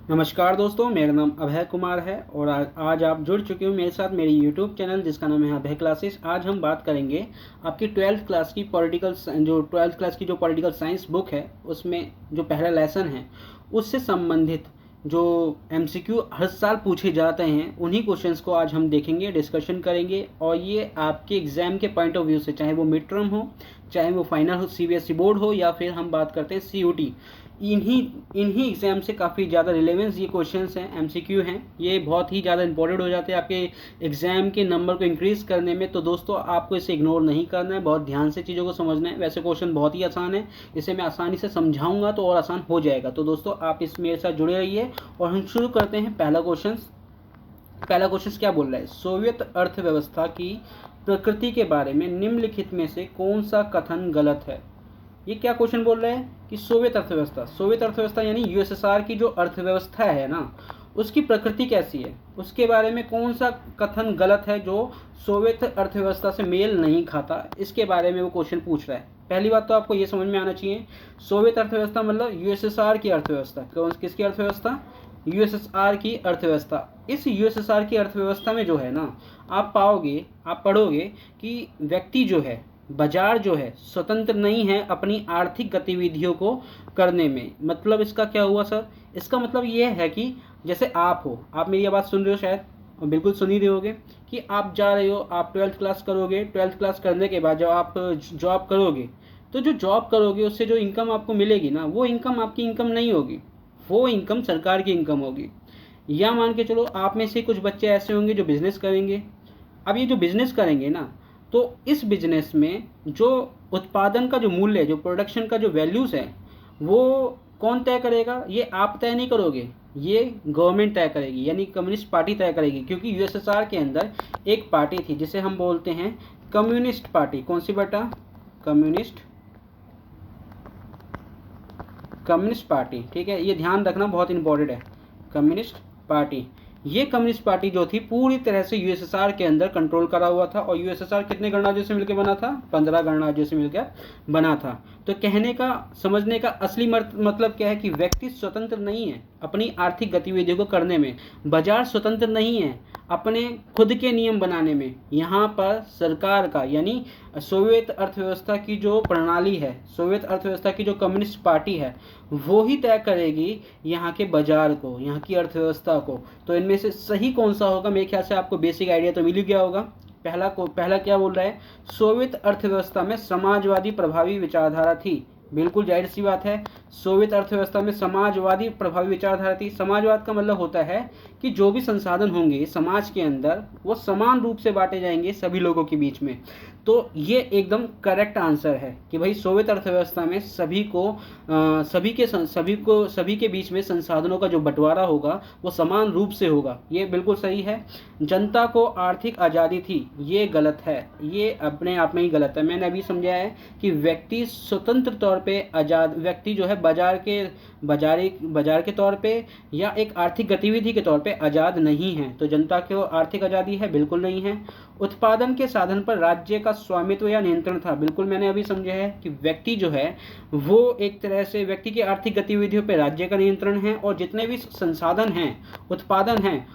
नमस्कार दोस्तों, मेरा नाम अभय कुमार है और आज आप जुड़ चुके हो मेरे साथ मेरे यूट्यूब चैनल जिसका नाम है अभय क्लासेस। आज हम बात करेंगे आपकी ट्वेल्थ क्लास की पॉलिटिकल साइंस बुक है, उसमें जो पहला लेसन है उससे संबंधित जो एमसीक्यू हर साल पूछे जाते हैं उन्हीं क्वेश्चंस को आज हम देखेंगे, डिस्कशन करेंगे। और ये आपके एग्ज़ाम के पॉइंट ऑफ व्यू से, चाहे वो मिड टर्म हो, चाहे वो फाइनल हो, सीबीएसई बोर्ड हो, या फिर हम बात करते हैं सीयूटी, इन्हीं एग्ज़ाम से काफ़ी ज़्यादा रिलेवेंस ये क्वेश्चंस हैं, एमसीक्यू हैं। ये बहुत ही ज़्यादा इंपॉर्टेंट हो जाते हैं आपके एग्ज़ाम के नंबर को इंक्रीज़ करने में। तो दोस्तों, आपको इसे इग्नोर नहीं करना है, बहुत ध्यान से चीज़ों को समझना है। वैसे क्वेश्चन बहुत ही आसान है, इसे मैं आसानी से समझाऊंगा तो और आसान हो जाएगा। तो दोस्तों, आप इस मेरे साथ जुड़े रहिए और हम शुरू करते हैं। पहला क्वेश्चन क्या बोल रहा है? सोवियत अर्थव्यवस्था की प्रकृति के बारे में निम्नलिखित में से कौन सा कथन गलत है? ये क्या क्वेश्चन बोल रहा है कि सोवियत अर्थव्यवस्था यानी यूएसएसआर की जो अर्थव्यवस्था है ना, उसकी प्रकृति कैसी है, उसके बारे में कौन सा कथन गलत है जो सोवियत अर्थव्यवस्था से मेल नहीं खाता, इसके बारे में वो क्वेश्चन पूछ रहा है। पहली बात तो आपको ये समझ में आना चाहिए, सोवियत अर्थव्यवस्था मतलब यूएसएसआर की अर्थव्यवस्था। किसकी अर्थव्यवस्था? यूएसएसआर की अर्थव्यवस्था। इस यूएसएसआर की अर्थव्यवस्था में जो है ना, आप पढ़ोगे कि व्यक्ति जो है, बाजार जो है, स्वतंत्र नहीं है अपनी आर्थिक गतिविधियों को करने में। मतलब इसका क्या हुआ सर? इसका मतलब ये है कि जैसे आप हो, आप मेरी आवाज़ सुन रहे हो शायद, और बिल्कुल सुन ही रहे होगे कि आप जा रहे हो, आप 12th क्लास करोगे। 12th क्लास करने के बाद जब आप जॉब करोगे, तो जो जॉब करोगे उससे जो इनकम आपको मिलेगी ना, वो इनकम आपकी इनकम नहीं होगी, वो इनकम सरकार की इनकम होगी। या मान के चलो, आप में से कुछ बच्चे ऐसे होंगे जो बिज़नेस करेंगे। अब ये जो बिज़नेस करेंगे ना, तो इस बिजनेस में जो उत्पादन का जो मूल्य है, जो प्रोडक्शन का जो वैल्यूज़ है, वो कौन तय करेगा? ये आप तय नहीं करोगे, ये गवर्नमेंट तय करेगी, यानी कम्युनिस्ट पार्टी तय करेगी। क्योंकि यूएसएसआर के अंदर एक पार्टी थी जिसे हम बोलते हैं कम्युनिस्ट पार्टी। कौन सी बेटा? Communist party. ठीक है, ये ध्यान रखना, बहुत इंपॉर्टेंट है। कम्युनिस्ट पार्टी, ये कम्युनिस्ट पार्टी जो थी पूरी तरह से यूएसएसआर के अंदर कंट्रोल करा हुआ था। और यूएसएसआर कितने गणराज्यों से मिलकर बना था? 15 गणराज्यों से मिलकर बना था। तो कहने का, समझने का असली मतलब क्या है कि व्यक्ति स्वतंत्र नहीं है अपनी आर्थिक गतिविधियों को करने में, बाजार स्वतंत्र नहीं है अपने खुद के नियम बनाने में। यहाँ पर सरकार का, यानी सोवियत अर्थव्यवस्था की जो प्रणाली है, सोवियत अर्थव्यवस्था की जो कम्युनिस्ट पार्टी है, वो ही तय करेगी यहाँ के बाजार को, यहाँ की अर्थव्यवस्था को। तो इनमें से सही कौन सा होगा? मेरे ख्याल से आपको बेसिक आइडिया तो मिल ही गया होगा। पहला क्या बोल रहा है? सोवियत अर्थव्यवस्था में समाजवादी प्रभावी विचारधारा थी। बिल्कुल जाहिर सी बात है, सोवियत अर्थव्यवस्था में समाजवादी प्रभावी विचारधारा थी। समाजवाद का मतलब होता है कि जो भी संसाधन होंगे समाज के अंदर, वो समान रूप से बांटे जाएंगे सभी लोगों के बीच में। तो ये एकदम करेक्ट आंसर है कि भाई सोवियत अर्थव्यवस्था में सभी के बीच में संसाधनों का जो बंटवारा होगा वो समान रूप से होगा। ये बिल्कुल सही है। जनता को आर्थिक आज़ादी थी, ये गलत है, ये अपने आप में ही गलत है। मैंने अभी समझाया है कि व्यक्ति स्वतंत्र तौर पे आज़ाद, व्यक्ति जो है बाजार के तौर पे या एक आर्थिक गतिविधि के तौर पे आज़ाद नहीं है। तो जनता को आर्थिक आज़ादी है? बिल्कुल नहीं है। उत्पादन के साधन पर राज्य का स्वामित्व या नियंत्रण था? बिल्कुल, मैंने अभी समझा है कि व्यक्ति जो है वो एक तरह से, व्यक्ति की आर्थिक गतिविधियों पर राज्य का नियंत्रण है, और जितने भी संसाधन हैं, उत्पादन हैं,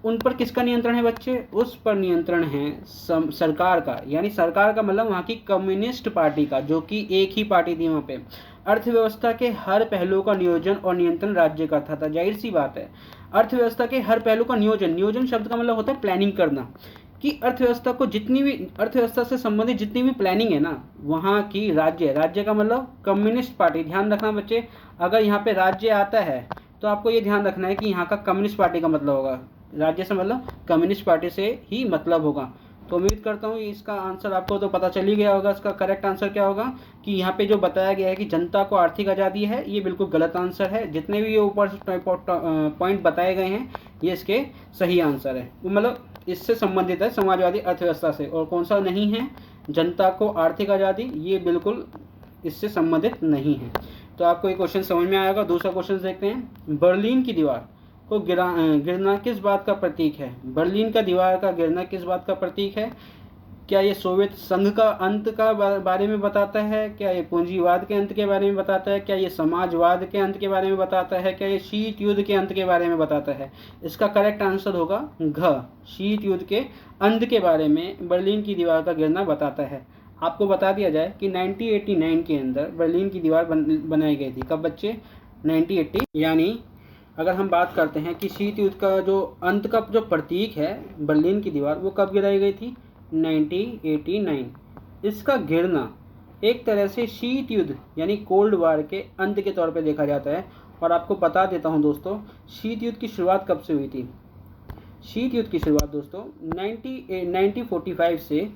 उन पर किसका नियंत्रण है बच्चे? उस पर नियंत्रण है सरकार का। यानी सरकार का मतलब वहाँ की कम्युनिस्ट पार्टी का, जो कि एक ही पार्टी थी वहाँ पे। अर्थव्यवस्था के हर पहलू का नियोजन और नियंत्रण राज्य करता था। जाहिर सी बात है, अर्थव्यवस्था के हर पहलू का नियोजन शब्द का मतलब होता है प्लानिंग करना, कि अर्थव्यवस्था से संबंधित जितनी भी प्लानिंग है ना, वहाँ की राज्य का मतलब कम्युनिस्ट पार्टी। ध्यान रखना बच्चे, अगर यहाँ पे राज्य आता है तो आपको ये ध्यान रखना है कि यहाँ का कम्युनिस्ट पार्टी का मतलब होगा, राज्य से मतलब कम्युनिस्ट पार्टी से ही मतलब होगा। तो उम्मीद करता हूँ इसका आंसर आपको तो पता चल ही गया होगा। इसका करेक्ट आंसर क्या होगा कि यहाँ पे जो बताया गया है कि जनता को आर्थिक आज़ादी है, ये बिल्कुल गलत आंसर है। जितने भी ये ऊपर पॉइंट बताए गए हैं, ये इसके सही आंसर है। मतलब इससे संबंधित है समाजवादी अर्थव्यवस्था से। और कौन सा नहीं है? जनता को आर्थिक आज़ादी, ये बिल्कुल इससे संबंधित नहीं है। तो आपको ये क्वेश्चन समझ में आएगा। दूसरा क्वेश्चन देखते हैं। बर्लिन की दीवार को गिरना किस बात का प्रतीक है? बर्लिन का दीवार का गिरना किस बात का प्रतीक है? क्या ये सोवियत संघ का अंत का बारे में बताता है? क्या ये पूंजीवाद के अंत के बारे में बताता है? क्या ये समाजवाद के अंत के बारे में बताता है? क्या ये शीत युद्ध के अंत के बारे में बताता है? इसका करेक्ट आंसर होगा घ, शीत युद्ध के अंत के बारे में बर्लिन की दीवार का गिरना बताता है। आपको बता दिया जाए कि 1989 के अंदर बर्लिन की दीवार बनाई गई थी। कब बच्चे? 1980। यानी अगर हम बात करते हैं कि शीत युद्ध का जो अंत का जो प्रतीक है बर्लिन की दीवार, वो कब गिराई गई थी? 1989। इसका गिरना एक तरह से शीत युद्ध यानी कोल्ड वार के अंत के तौर पे देखा जाता है। और आपको बता देता हूं दोस्तों, शीत युद्ध की शुरुआत कब से हुई थी? शीत युद्ध की शुरुआत दोस्तों 1945 से,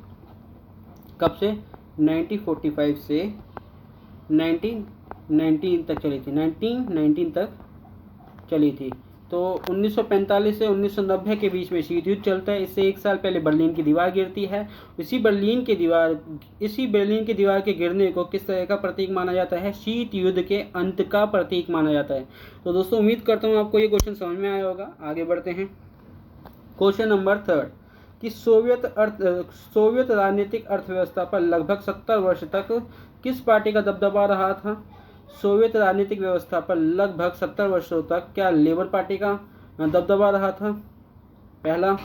कब से? 1945 से 1919 तक चली थी, 1919 तक चली थी। तो 1945 से 1990 के बीच में शीत युद्ध चलता है। इससे एक साल पहले बर्लिन की दीवार गिरती है। इसी बर्लिन की दीवार के गिरने को किस तरह का प्रतीक माना जाता है? शीत युद्ध के अंत का प्रतीक माना जाता है। तो दोस्तों उम्मीद करता हूँ आपको ये क्वेश्चन समझ में आया होगा। आगे बढ़ते हैं। क्वेश्चन नंबर 3 कि सोवियत राजनीतिक अर्थव्यवस्था पर लगभग 70 वर्ष तक किस पार्टी का दबदबा रहा था? सोवियत राजनीतिक व्यवस्था पर लगभग 70 वर्षों तक क्या लेबर पार्टी का दबदबा रहा था? पहला।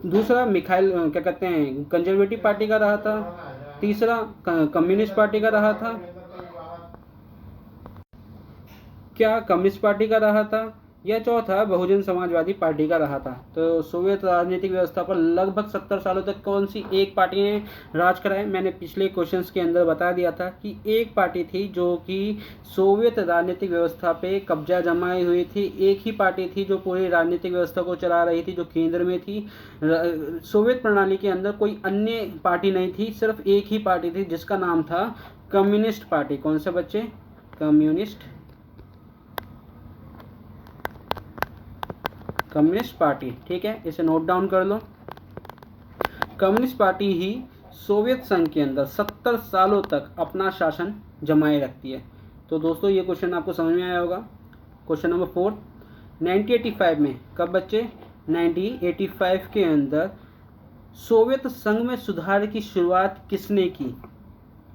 दूसरा मिखाइल क्या कहते हैं कंजर्वेटिव पार्टी का रहा था। तीसरा कम्युनिस्ट पार्टी का रहा था। क्या कम्युनिस्ट पार्टी का रहा था? या चौथा बहुजन समाजवादी पार्टी का रहा था। तो सोवियत राजनीतिक व्यवस्था पर लगभग 70 सालों तक कौन सी एक पार्टी ने राज कराया? मैंने पिछले क्वेश्चंस के अंदर बता दिया था कि एक पार्टी थी जो कि सोवियत राजनीतिक व्यवस्था पे कब्जा जमाई हुई थी। एक ही पार्टी थी जो पूरी राजनीतिक व्यवस्था को चला रही थी, जो केंद्र में थी। सोवियत प्रणाली के अंदर कोई अन्य पार्टी नहीं थी, सिर्फ एक ही पार्टी थी जिसका नाम था कम्युनिस्ट पार्टी। कौन सा बच्चे? Communist party. ठीक है, इसे नोट डाउन कर लो। कम्युनिस्ट पार्टी ही सोवियत संघ के अंदर 70 सालों तक अपना शासन जमाए रखती है। तो दोस्तों ये क्वेश्चन आपको समझ में आया होगा। क्वेश्चन नंबर 4 1985 में, कब बच्चे? 1985 के अंदर सोवियत संघ में सुधार की शुरुआत किसने की?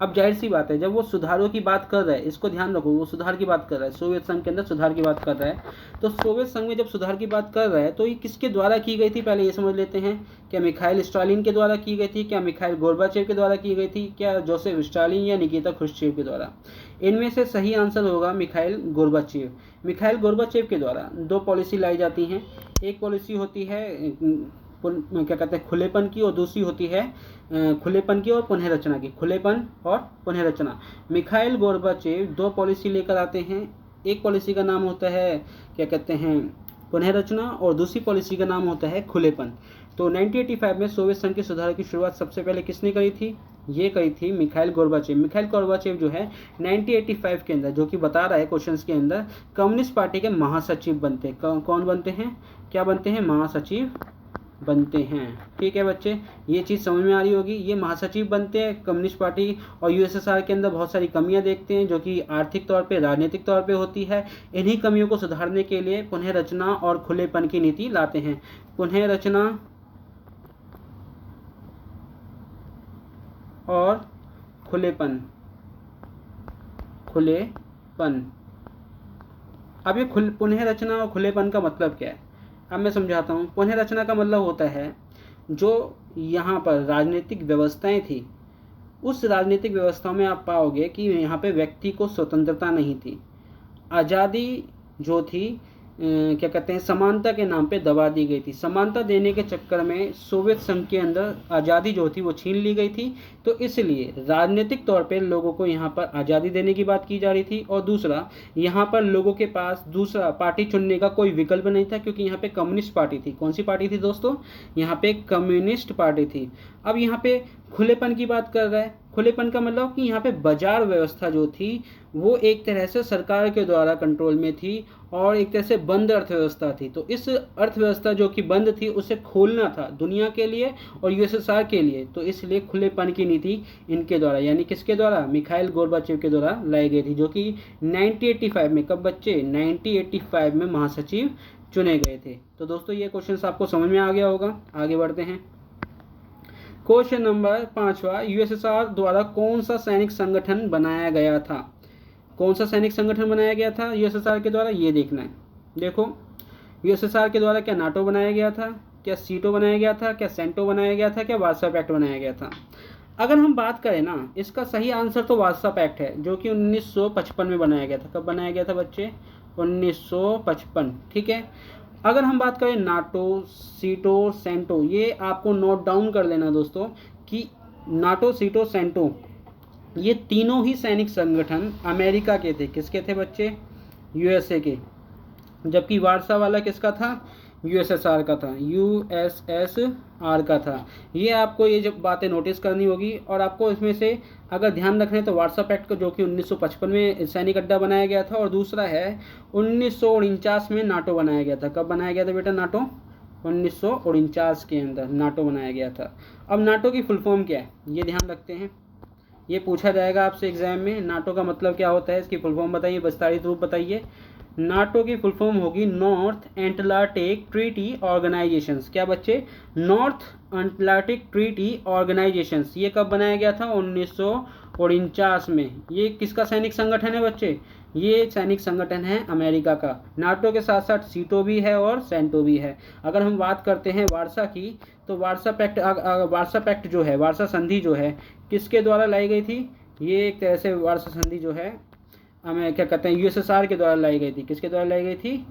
अब जाहिर सी बात है, जब वो सुधारों की बात कर रहा है, इसको ध्यान रखो, वो सुधार की बात कर रहा है, सोवियत संघ के अंदर सुधार की बात कर रहा है। तो सोवियत संघ में जब सुधार की बात कर रहा है तो ये किसके द्वारा की गई थी? पहले ये समझ लेते हैं। क्या मिखाइल स्टालिन के द्वारा की गई थी? क्या मिखाइल गोर्बाचेव के द्वारा की गई थी? क्या जोसेफ स्टालिन या निकिता क्रुश्चेव के द्वारा? इनमें से सही आंसर होगा मिखाइल गोर्बाचेव। मिखाइल गोर्बाचेव के द्वारा 2 पॉलिसी लाई जाती हैं। एक पॉलिसी होती है क्या कहते हैं खुलेपन की, और दूसरी होती है खुलेपन की और पुनः रचना की। खुलेपन और पुनः रचना। मिखाइल गोर्बाचेव 2 पॉलिसी लेकर आते हैं। एक पॉलिसी का नाम होता है क्या कहते हैं पुनः रचना, और दूसरी पॉलिसी का नाम होता है खुलेपन। तो 1985 में सोवियत संघ के सुधार की शुरुआत सबसे पहले किसने करी थी? ये करी थी मिखाइल गोर्बाचेव। मिखाइल गोर्बाचेव जो है 1985 के अंदर, जो कि बता रहा है क्वेश्चंस के अंदर, कम्युनिस्ट पार्टी के महासचिव बनते। कौन बनते हैं? क्या बनते हैं? महासचिव बनते हैं। ठीक है बच्चे, ये चीज़ समझ में आ रही होगी। ये महासचिव बनते हैं कम्युनिस्ट पार्टी, और यूएसएसआर के अंदर बहुत सारी कमियां देखते हैं जो कि आर्थिक तौर पे, राजनीतिक तौर पे होती है। इन्हीं कमियों को सुधारने के लिए पुनः रचना और खुलेपन की नीति लाते हैं। पुनः रचना और खुलेपन। अब ये पुनः रचना और खुलेपन का मतलब क्या है? अब मैं समझाता हूँ। पुनः रचना का मतलब होता है जो यहाँ पर राजनीतिक व्यवस्थाएं थी, उस राजनीतिक व्यवस्था में आप पाओगे कि यहाँ पे व्यक्ति को स्वतंत्रता नहीं थी। आज़ादी जो थी क्या कहते हैं समानता के नाम पे दबा दी गई थी। समानता देने के चक्कर में सोवियत संघ के अंदर आज़ादी जो थी वो छीन ली गई थी। तो इसलिए राजनीतिक तौर पे लोगों को यहाँ पर आज़ादी देने की बात की जा रही थी। और दूसरा, यहाँ पर लोगों के पास दूसरा पार्टी चुनने का कोई विकल्प नहीं था, क्योंकि यहाँ पे कम्युनिस्ट पार्टी थी। कौन सी पार्टी थी दोस्तों? यहाँ पे कम्युनिस्ट पार्टी थी। अब यहाँ पे खुलेपन की बात कर रहा है। खुलेपन का मतलब कि यहाँ पे बाजार व्यवस्था जो थी वो एक तरह से सरकार के द्वारा कंट्रोल में थी, और एक तरह से बंद अर्थव्यवस्था थी। तो इस अर्थव्यवस्था जो कि बंद थी उसे खोलना था दुनिया के लिए और यूएसएसआर के लिए। तो इसलिए खुलेपन की नीति इनके द्वारा, यानी किसके द्वारा? मिखाइल गोर्बाचेव के द्वारा लाई गई थी, जो कि 1985 में, कब बच्चे? 1985 में महासचिव चुने गए थे। तो दोस्तों ये क्वेश्चन आपको समझ में आ गया होगा। आगे बढ़ते हैं। क्वेश्चन नंबर 5वां, यूएसएसआर द्वारा कौन सा सैनिक संगठन बनाया गया था? कौन सा सैनिक संगठन बनाया गया था यूएसएसआर के द्वारा, ये देखना है। देखो, यूएसएसआर के द्वारा क्या नाटो बनाया गया था, क्या सीटो बनाया गया था, क्या सेंटो बनाया गया था, क्या वार्सा पैक्ट बनाया गया था? अगर हम बात करें ना, इसका सही आंसर तो वार्सा पैक्ट है, जो कि 1955 में बनाया गया था। कब बनाया गया था बच्चे? 1955। ठीक है। अगर हम बात करें नाटो, सीटो, सेंटो, ये आपको नोट डाउन कर लेना दोस्तों कि नाटो, सीटो, सेंटो ये तीनों ही सैनिक संगठन अमेरिका के थे। किसके थे बच्चे? यूएसए के। जबकि वार्सा वाला किसका था? यूएसएसआर का था, यूएसएसआर का था। ये आपको ये जब बातें नोटिस करनी होगी, और आपको इसमें से अगर ध्यान रखना है तो वार्सा पैक्ट को, जो कि 1955 में सैनिक अड्डा बनाया गया था, और दूसरा है 1949 में नाटो बनाया गया था। कब बनाया गया था बेटा नाटो? 1949 के अंदर नाटो बनाया गया था। अब नाटो की फुल फॉर्म क्या है, ये ध्यान रखते हैं, ये पूछा जाएगा आपसे एग्जाम में। नाटो का मतलब क्या होता है, इसकी फुल फॉर्म बताइए, विस्तारित रूप बताइए। नाटो की फुल फॉर्म होगी नॉर्थ एटलांटिक ट्रीटी ऑर्गेनाइजेशंस। क्या बच्चे? North Atlantic treaty organisations. ये कब बनाया गया था? 1949 में। ये किसका सैनिक संगठन है बच्चे? ये सैनिक संगठन है अमेरिका का। नाटो के साथ साथ सीटो भी है और सेंटो भी है। अगर हम बात करते हैं वार्सा की, तो वार्सा पैक्ट जो है, वार्सा संधि जो है, किसके द्वारा लाई गई थी? ये एक तरह से वार्सा संधि जो है हमें क्या कहते हैं, यूएसएसआर के द्वारा लाई गई थी। किसके द्वारा लाई गई थी?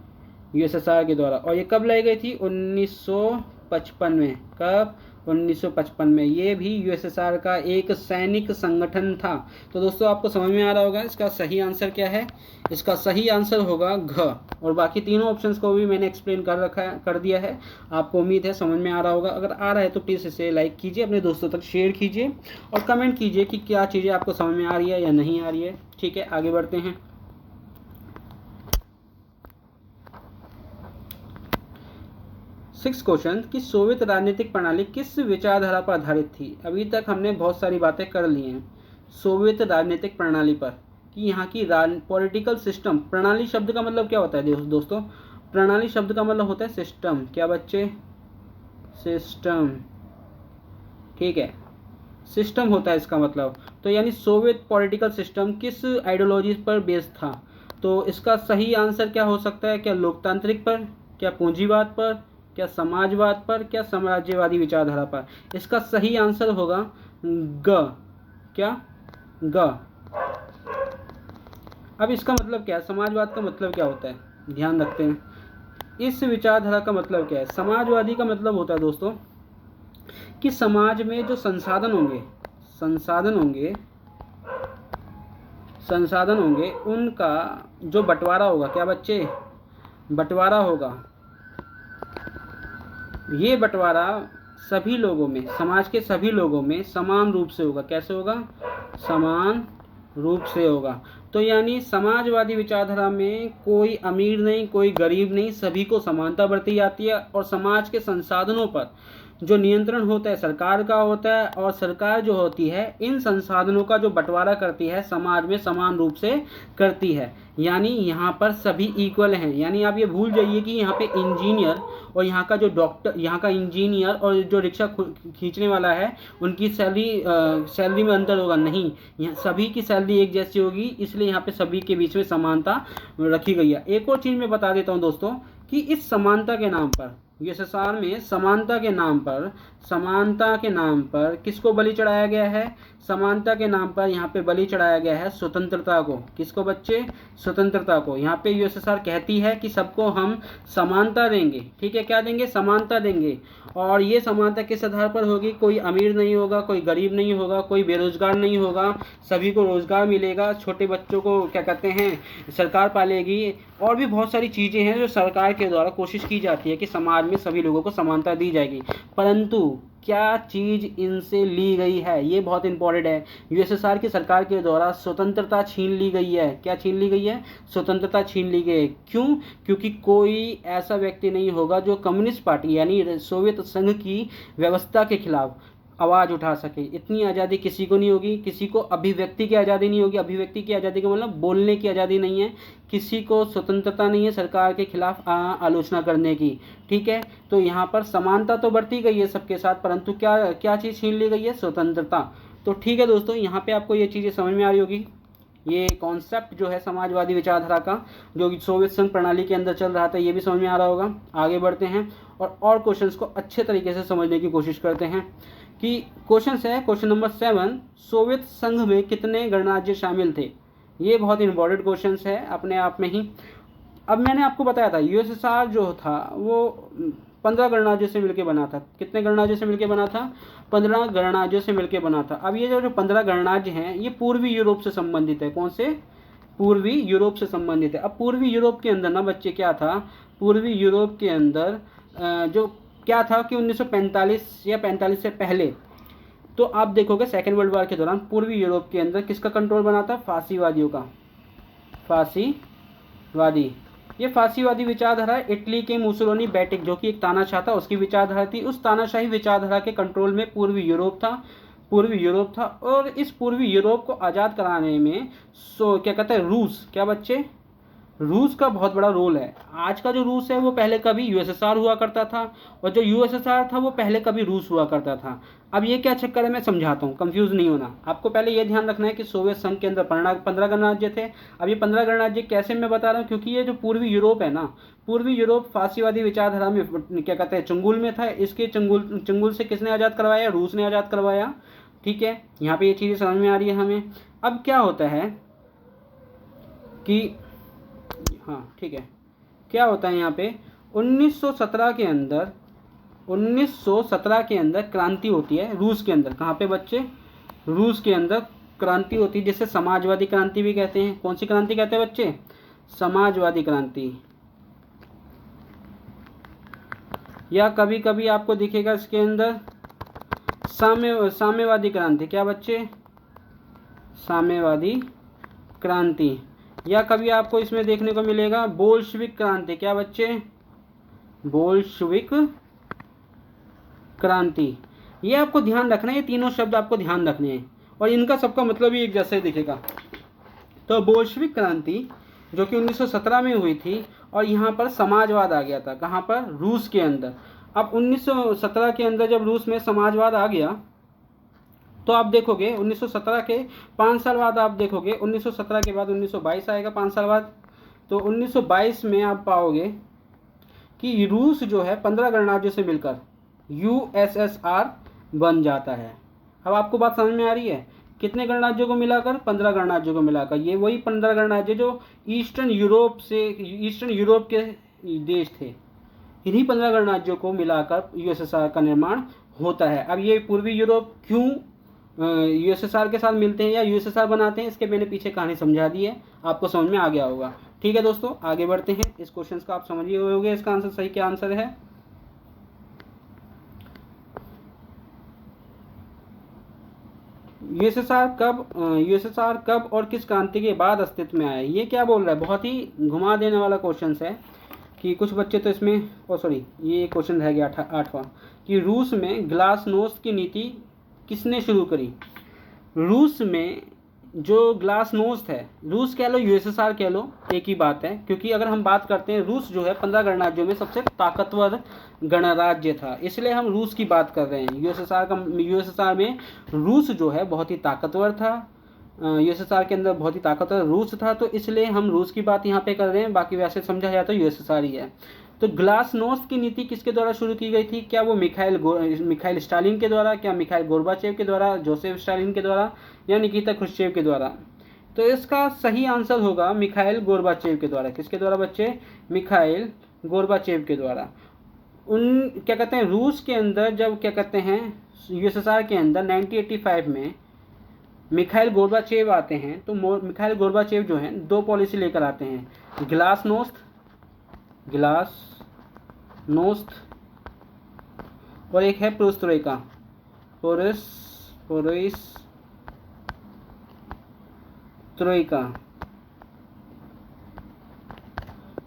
यूएसएसआर के द्वारा। और ये कब लाई गई थी? 1955 में। कब? 1955 में। ये भी यूएसएसआर का एक सैनिक संगठन था। तो दोस्तों आपको समझ में आ रहा होगा इसका सही आंसर क्या है। इसका सही आंसर होगा घ। और बाकी तीनों ऑप्शंस को भी मैंने एक्सप्लेन कर दिया है। आपको उम्मीद है समझ में आ रहा होगा। अगर आ रहा है तो प्लीज़ इसे लाइक कीजिए, अपने दोस्तों तक शेयर कीजिए, और कमेंट कीजिए कि क्या चीज़ें आपको समझ में आ रही है या नहीं आ रही है। ठीक है, आगे बढ़ते हैं। सिक्स क्वेश्चन कि सोवियत राजनीतिक प्रणाली किस विचारधारा पर आधारित थी? अभी तक हमने बहुत सारी बातें कर ली हैं सोवियत राजनीतिक प्रणाली पर, कि यहाँ की पॉलिटिकल सिस्टम। प्रणाली शब्द का मतलब क्या होता है दोस्तों? प्रणाली शब्द का मतलब होता है सिस्टम। क्या बच्चे? सिस्टम। ठीक है, सिस्टम होता है इसका मतलब। तो यानी सोवियत पॉलिटिकल सिस्टम किस आइडियोलॉजी पर बेस्ड था? तो इसका सही आंसर क्या हो सकता है? क्या लोकतांत्रिक पर, क्या पूंजीवाद पर, क्या समाजवाद पर, क्या साम्राज्यवादी विचारधारा पर? इसका सही आंसर होगा ग। क्या? ग। अब इसका मतलब क्या है? समाजवाद का मतलब क्या होता है, ध्यान रखते हैं। इस विचारधारा का मतलब क्या है? समाजवादी का मतलब होता है दोस्तों कि समाज में जो संसाधन होंगे उनका जो बंटवारा होगा। क्या बच्चे? बंटवारा होगा। ये बंटवारा सभी लोगों में, समाज के सभी लोगों में समान रूप से होगा। कैसे होगा? समान रूप से होगा। तो यानी समाजवादी विचारधारा में कोई अमीर नहीं, कोई गरीब नहीं, सभी को समानता बरती जाती है। और समाज के संसाधनों पर जो नियंत्रण होता है सरकार का होता है, और सरकार जो होती है इन संसाधनों का जो बंटवारा करती है समाज में समान रूप से करती है। यानी यहाँ पर सभी इक्वल हैं। यानी आप ये भूल जाइए कि यहाँ पे इंजीनियर और यहाँ का जो डॉक्टर, यहाँ का इंजीनियर और जो रिक्शा खींचने वाला है उनकी सैलरी में अंतर होगा। नहीं, यहाँ सभी की सैलरी एक जैसी होगी, इसलिए यहाँ पे सभी के बीच में समानता रखी गई है। एक और चीज़ मैं बता देता हूँ दोस्तों कि इस समानता के नाम पर, यूएसएसआर में समानता के नाम पर किसको बलि चढ़ाया गया है? समानता के नाम पर यहाँ पे बलि चढ़ाया गया है स्वतंत्रता को। किसको बच्चे? स्वतंत्रता को। यहाँ पे यूएसएसआर कहती है कि सबको हम समानता देंगे। ठीक है, क्या देंगे? समानता देंगे। और ये समानता किस आधार पर होगी? कोई अमीर नहीं होगा, कोई गरीब नहीं होगा, कोई बेरोजगार नहीं होगा, सभी को रोजगार मिलेगा, छोटे बच्चों को क्या कहते हैं सरकार पालेगी। और भी बहुत सारी चीज़ें हैं जो सरकार के द्वारा कोशिश की जाती है कि समाज में सभी लोगों को समानता दी जाएगी। परंतु क्या चीज़ इनसे ली गई है, ये बहुत इंपॉर्टेंट है। यूएसएसआर की सरकार के द्वारा स्वतंत्रता छीन ली गई है। क्या छीन ली गई है? स्वतंत्रता छीन ली गई है। क्यों? क्योंकि कोई ऐसा व्यक्ति नहीं होगा जो कम्युनिस्ट पार्टी यानी सोवियत संघ की व्यवस्था के खिलाफ आवाज़ उठा सके। इतनी आज़ादी किसी को नहीं होगी, किसी को अभिव्यक्ति की आज़ादी नहीं होगी। अभिव्यक्ति की आज़ादी का मतलब बोलने की आज़ादी नहीं है, किसी को स्वतंत्रता नहीं है सरकार के खिलाफ आलोचना करने की। ठीक है, तो यहाँ पर समानता तो बढ़ती गई है सबके साथ, परंतु क्या क्या चीज़ छीन ली गई है? स्वतंत्रता। तो ठीक है दोस्तों, यहाँ पे आपको ये चीज़ें समझ में आ रही होगी। ये कॉन्सेप्ट जो है समाजवादी विचारधारा का, जो कि सोवियत संघ प्रणाली के अंदर चल रहा था, ये भी समझ में आ रहा होगा। आगे बढ़ते हैं और क्वेश्चंस को अच्छे तरीके से समझने की कोशिश करते हैं। कि क्वेश्चन है क्वेश्चन नंबर 7, सोवियत संघ में कितने गणराज्य शामिल थे? ये बहुत इंपॉर्टेंट क्वेश्चन है अपने आप में ही। अब मैंने आपको बताया था यूएसएसआर जो था वो 15 गणराज्यों से मिलकर बना था। कितने गणराज्यों से मिलकर बना था? 15 गणराज्यों से मिलकर बना था। अब ये जो 15 गणराज्य हैं ये पूर्वी यूरोप से संबंधित है। कौन से? पूर्वी यूरोप से संबंधित है। अब पूर्वी यूरोप के अंदर ना बच्चे क्या था, पूर्वी यूरोप के अंदर जो क्या था कि 1945 या 45 से पहले, तो आप देखोगे सेकेंड वर्ल्ड वॉर के दौरान पूर्वी यूरोप के अंदर किसका कंट्रोल बना था? फासीवादियों का। फासीवादी, ये फासीवादी विचारधारा इटली के मुसोलिनी बैटिक, जो कि एक तानाशाह था, उसकी विचारधारा थी। उस तानाशाही विचारधारा के कंट्रोल में पूर्वी यूरोप था। और इस पूर्वी यूरोप को आज़ाद कराने में क्या कहते हैं, रूस, क्या बच्चे? रूस का बहुत बड़ा रोल है। आज का जो रूस है वो पहले कभी यूएसएसआर हुआ करता था, और जो यूएसएसआर था वो पहले कभी रूस हुआ करता था। अब ये क्या चक्कर है, मैं समझाता हूँ, कंफ्यूज नहीं होना। आपको पहले ये ध्यान रखना है कि सोवियत संघ के अंदर 15 गणराज्य थे। अब ये 15 गणराज्य कैसे मैं बता रहा हूँ, क्योंकि ये जो पूर्वी यूरोप है ना, पूर्वी यूरोप फासीवादी विचारधारा में क्या कहते हैं, चंगुल में था। इसके चंगुल से किसने आज़ाद करवाया? रूस ने आज़ाद करवाया। ठीक है, यहाँ पे ये चीज़ें समझ में आ रही है हमें। अब क्या होता है कि हाँ ठीक है, क्या होता है यहाँ पे 1917 के अंदर क्रांति होती है रूस के अंदर। कहाँ पे बच्चे? रूस के अंदर क्रांति होती है, जिसे समाजवादी क्रांति भी कहते हैं। कौन सी क्रांति कहते हैं बच्चे? समाजवादी क्रांति, या कभी कभी आपको दिखेगा इसके अंदर साम्यवादी क्रांति। क्या बच्चे? साम्यवादी क्रांति। या कभी आपको इसमें देखने को मिलेगा बोल्शविक क्रांति। क्या बच्चे? बोल्शविक क्रांति। ये आपको ध्यान रखना है, ये तीनों शब्द आपको ध्यान रखने हैं, और इनका सबका मतलब ही एक जैसे दिखेगा। तो बोल्शविक क्रांति जो कि 1917 में हुई थी, और यहाँ पर समाजवाद आ गया था। कहाँ पर? रूस के अंदर। अब 1917 के अंदर जब रूस में समाजवाद आ गया, तो आप देखोगे 1917 के 5 साल बाद, आप देखोगे 1917 के बाद 1922 आएगा 5 साल बाद। तो 1922 में आप पाओगे कि रूस जो है 15 गणराज्यों से मिलकर यूएसएसआर बन जाता है। अब आपको बात समझ में आ रही है? कितने गणराज्यों को मिलाकर? 15 गणराज्यों को मिलाकर। ये वही 15 गणराज्य जो ईस्टर्न यूरोप के देश थे, इन्हीं 15 गणराज्यों को मिलाकर यूएसएसआर का निर्माण होता है। अब ये पूर्वी यूरोप क्यों यूएसएसआर के साथ मिलते हैं या यूएसएसआर बनाते हैं, इसके मैंने पीछे कहानी समझा दी है, आपको समझ में आ गया होगा। ठीक है दोस्तों, आगे बढ़ते हैं। इस क्वेश्चन का आप समझ ही होंगे इसका आंसर सही क्या आंसर है। यूएसएसआर कब और किस क्रांति के बाद अस्तित्व में आया? ये क्या बोल रहा है, बहुत ही घुमा देने वाला क्वेश्चन है। कि कुछ बच्चे तो इसमें ये क्वेश्चन रह गया 8वां, कि रूस में ग्लासनोस्ट की नीति किसने शुरू करी? रूस में जो ग्लासनोस्ट है, रूस कह लो यूएसएसआर कह लो, एक ही बात है। क्योंकि अगर हम बात करते हैं, रूस जो है 15 गणराज्यों में सबसे ताकतवर गणराज्य था, इसलिए हम रूस की बात कर रहे हैं। यूएसएसआर में रूस जो है बहुत ही ताकतवर था, यूएसएसआर के अंदर बहुत ही ताकतवर रूस था, तो इसलिए हम रूस की बात यहाँ पे कर रहे हैं। बाकी वैसे समझा जाए तो यूएसएसआर ही है। तो ग्लासनोस्ट की नीति किसके द्वारा शुरू की गई थी? क्या वो मिखाइल स्टालिन के द्वारा, क्या मिखाइल गोर्बाचेव के द्वारा, जोसेफ स्टालिन के द्वारा, या निकिता क्रुश्चेव के द्वारा? तो इसका सही आंसर होगा मिखाइल गोर्बाचेव के द्वारा। किसके द्वारा बच्चे? मिखाइल गोर्बाचेव के द्वारा। क्या कहते हैं, रूस के अंदर जब क्या कहते हैं यूएसएसआर के अंदर 1985 में मिखाइल गोर्बाचेव आते हैं, तो मिखाइल गोर्बाचेव जो हैं 2 पॉलिसी लेकर आते हैं, ग्लासनोस्ट और एक है पेरेस्ट्रोइका।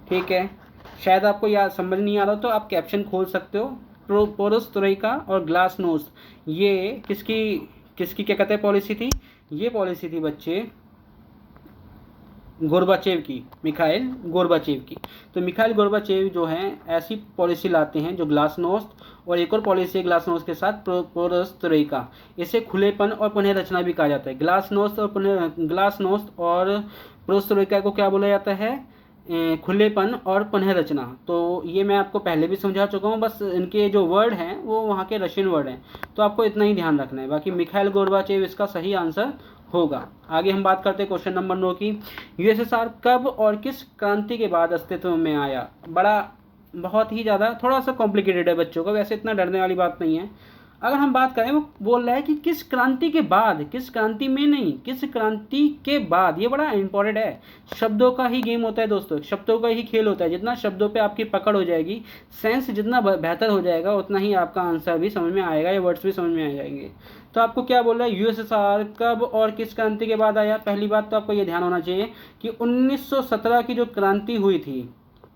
ठीक है, शायद आपको याद समझ नहीं आ रहा हो तो आप कैप्शन खोल सकते हो, पेरेस्ट्रोइका और ग्लासनोस्ट, ये किसकी किसकी क्या कहते हैं पॉलिसी थी? ये पॉलिसी थी बच्चे गोर्बाचेव की, मिखाइल गोर्बाचेव की। तो मिखाइल गोर्बाचेव जो हैं ऐसी पॉलिसी लाते हैं जो ग्लासनोस्ट, और एक और पॉलिसी है ग्लासनोस्ट के साथ पेरेस्ट्रोइका, इसे खुलेपन और पुनर्रचना भी कहा जाता है। ग्लासनोस्ट और पेरेस्ट्रोइका को क्या बोला जाता है? खुलेपन और पुनर्रचना। तो ये मैं आपको पहले भी समझा चुका हूँ, बस इनके जो वर्ड हैं वो वहाँ के रशियन वर्ड हैं, तो आपको इतना ही ध्यान रखना है। बाकी मिखाइल गोर्बाचेव इसका सही आंसर होगा। आगे हम बात करते हैं क्वेश्चन नंबर 9 की। यूएसएसआर कब और किस क्रांति के बाद अस्तित्व में आया? बहुत ही ज़्यादा थोड़ा सा कॉम्प्लिकेटेड है बच्चों को, वैसे इतना डरने वाली बात नहीं है। अगर हम बात करें, वो बोल रहा है कि किस क्रांति के बाद, किस क्रांति में नहीं, किस क्रांति के बाद। ये बड़ा इंपॉर्टेंट है। शब्दों का ही गेम होता है दोस्तों, शब्दों का ही खेल होता है। जितना शब्दों पे आपकी पकड़ हो जाएगी, सेंस जितना बेहतर हो जाएगा, उतना ही आपका आंसर भी समझ में आएगा, या वर्ड्स भी समझ में आ जाएंगे। तो आपको क्या बोल रहा है? यूएसएसआर कब और किस क्रांति के बाद आया? पहली बात तो आपको ये ध्यान होना चाहिए कि 1917 की जो क्रांति हुई थी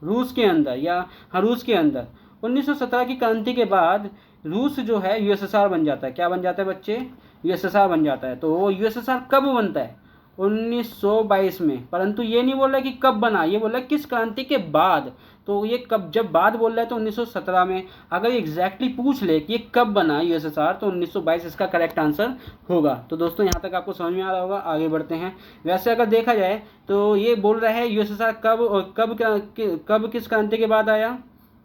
रूस के अंदर, रूस के अंदर 1917 की क्रांति के बाद रूस जो है यूएसएसआर बन जाता है। क्या बन जाता है बच्चे? यूएसएसआर बन जाता है। तो वो यूएसएसआर कब बनता है? 1922 में। परंतु ये नहीं बोल रहा है कि कब बना, ये बोल रहा है किस क्रांति के बाद। तो ये कब, जब बाद बोल रहा है तो 1917 में। अगर एग्जैक्टली पूछ ले कि ये कब बना यूएसएसआर, तो 1922 इसका करेक्ट आंसर होगा। तो दोस्तों यहाँ तक आपको समझ में आ रहा होगा। आगे बढ़ते हैं। वैसे अगर देखा जाए तो ये बोल रहा है यूएसएसआर कब और कब किस क्रांति के बाद आया,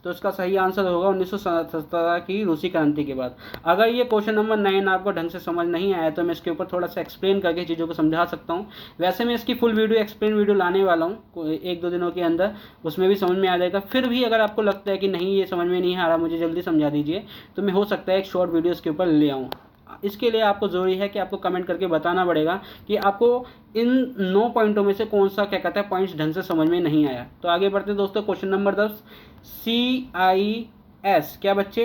तो इसका सही आंसर होगा 1917 की रूसी क्रांति के बाद। अगर ये क्वेश्चन नंबर 9 आपको ढंग से समझ नहीं आया तो मैं इसके ऊपर थोड़ा सा एक्सप्लेन करके चीज़ों को समझा सकता हूँ। वैसे मैं इसकी फुल वीडियो एक्सप्लेन वीडियो लाने वाला हूँ 1-2 दिनों के अंदर, उसमें भी समझ में आ जाएगा। फिर भी अगर आपको लगता है कि नहीं ये समझ में नहीं आ रहा, मुझे जल्दी समझा दीजिए, तो मैं हो सकता है एक शॉर्ट वीडियो इसके ऊपर ले आऊँ। इसके लिए आपको ज़रूरी है कि आपको कमेंट करके बताना पड़ेगा कि आपको इन 9 पॉइंटों में से कौन सा क्या कहता है पॉइंट्स ढंग से समझ में नहीं आया। तो आगे बढ़ते दोस्तों, क्वेश्चन नंबर 10। CIS, क्या बच्चे?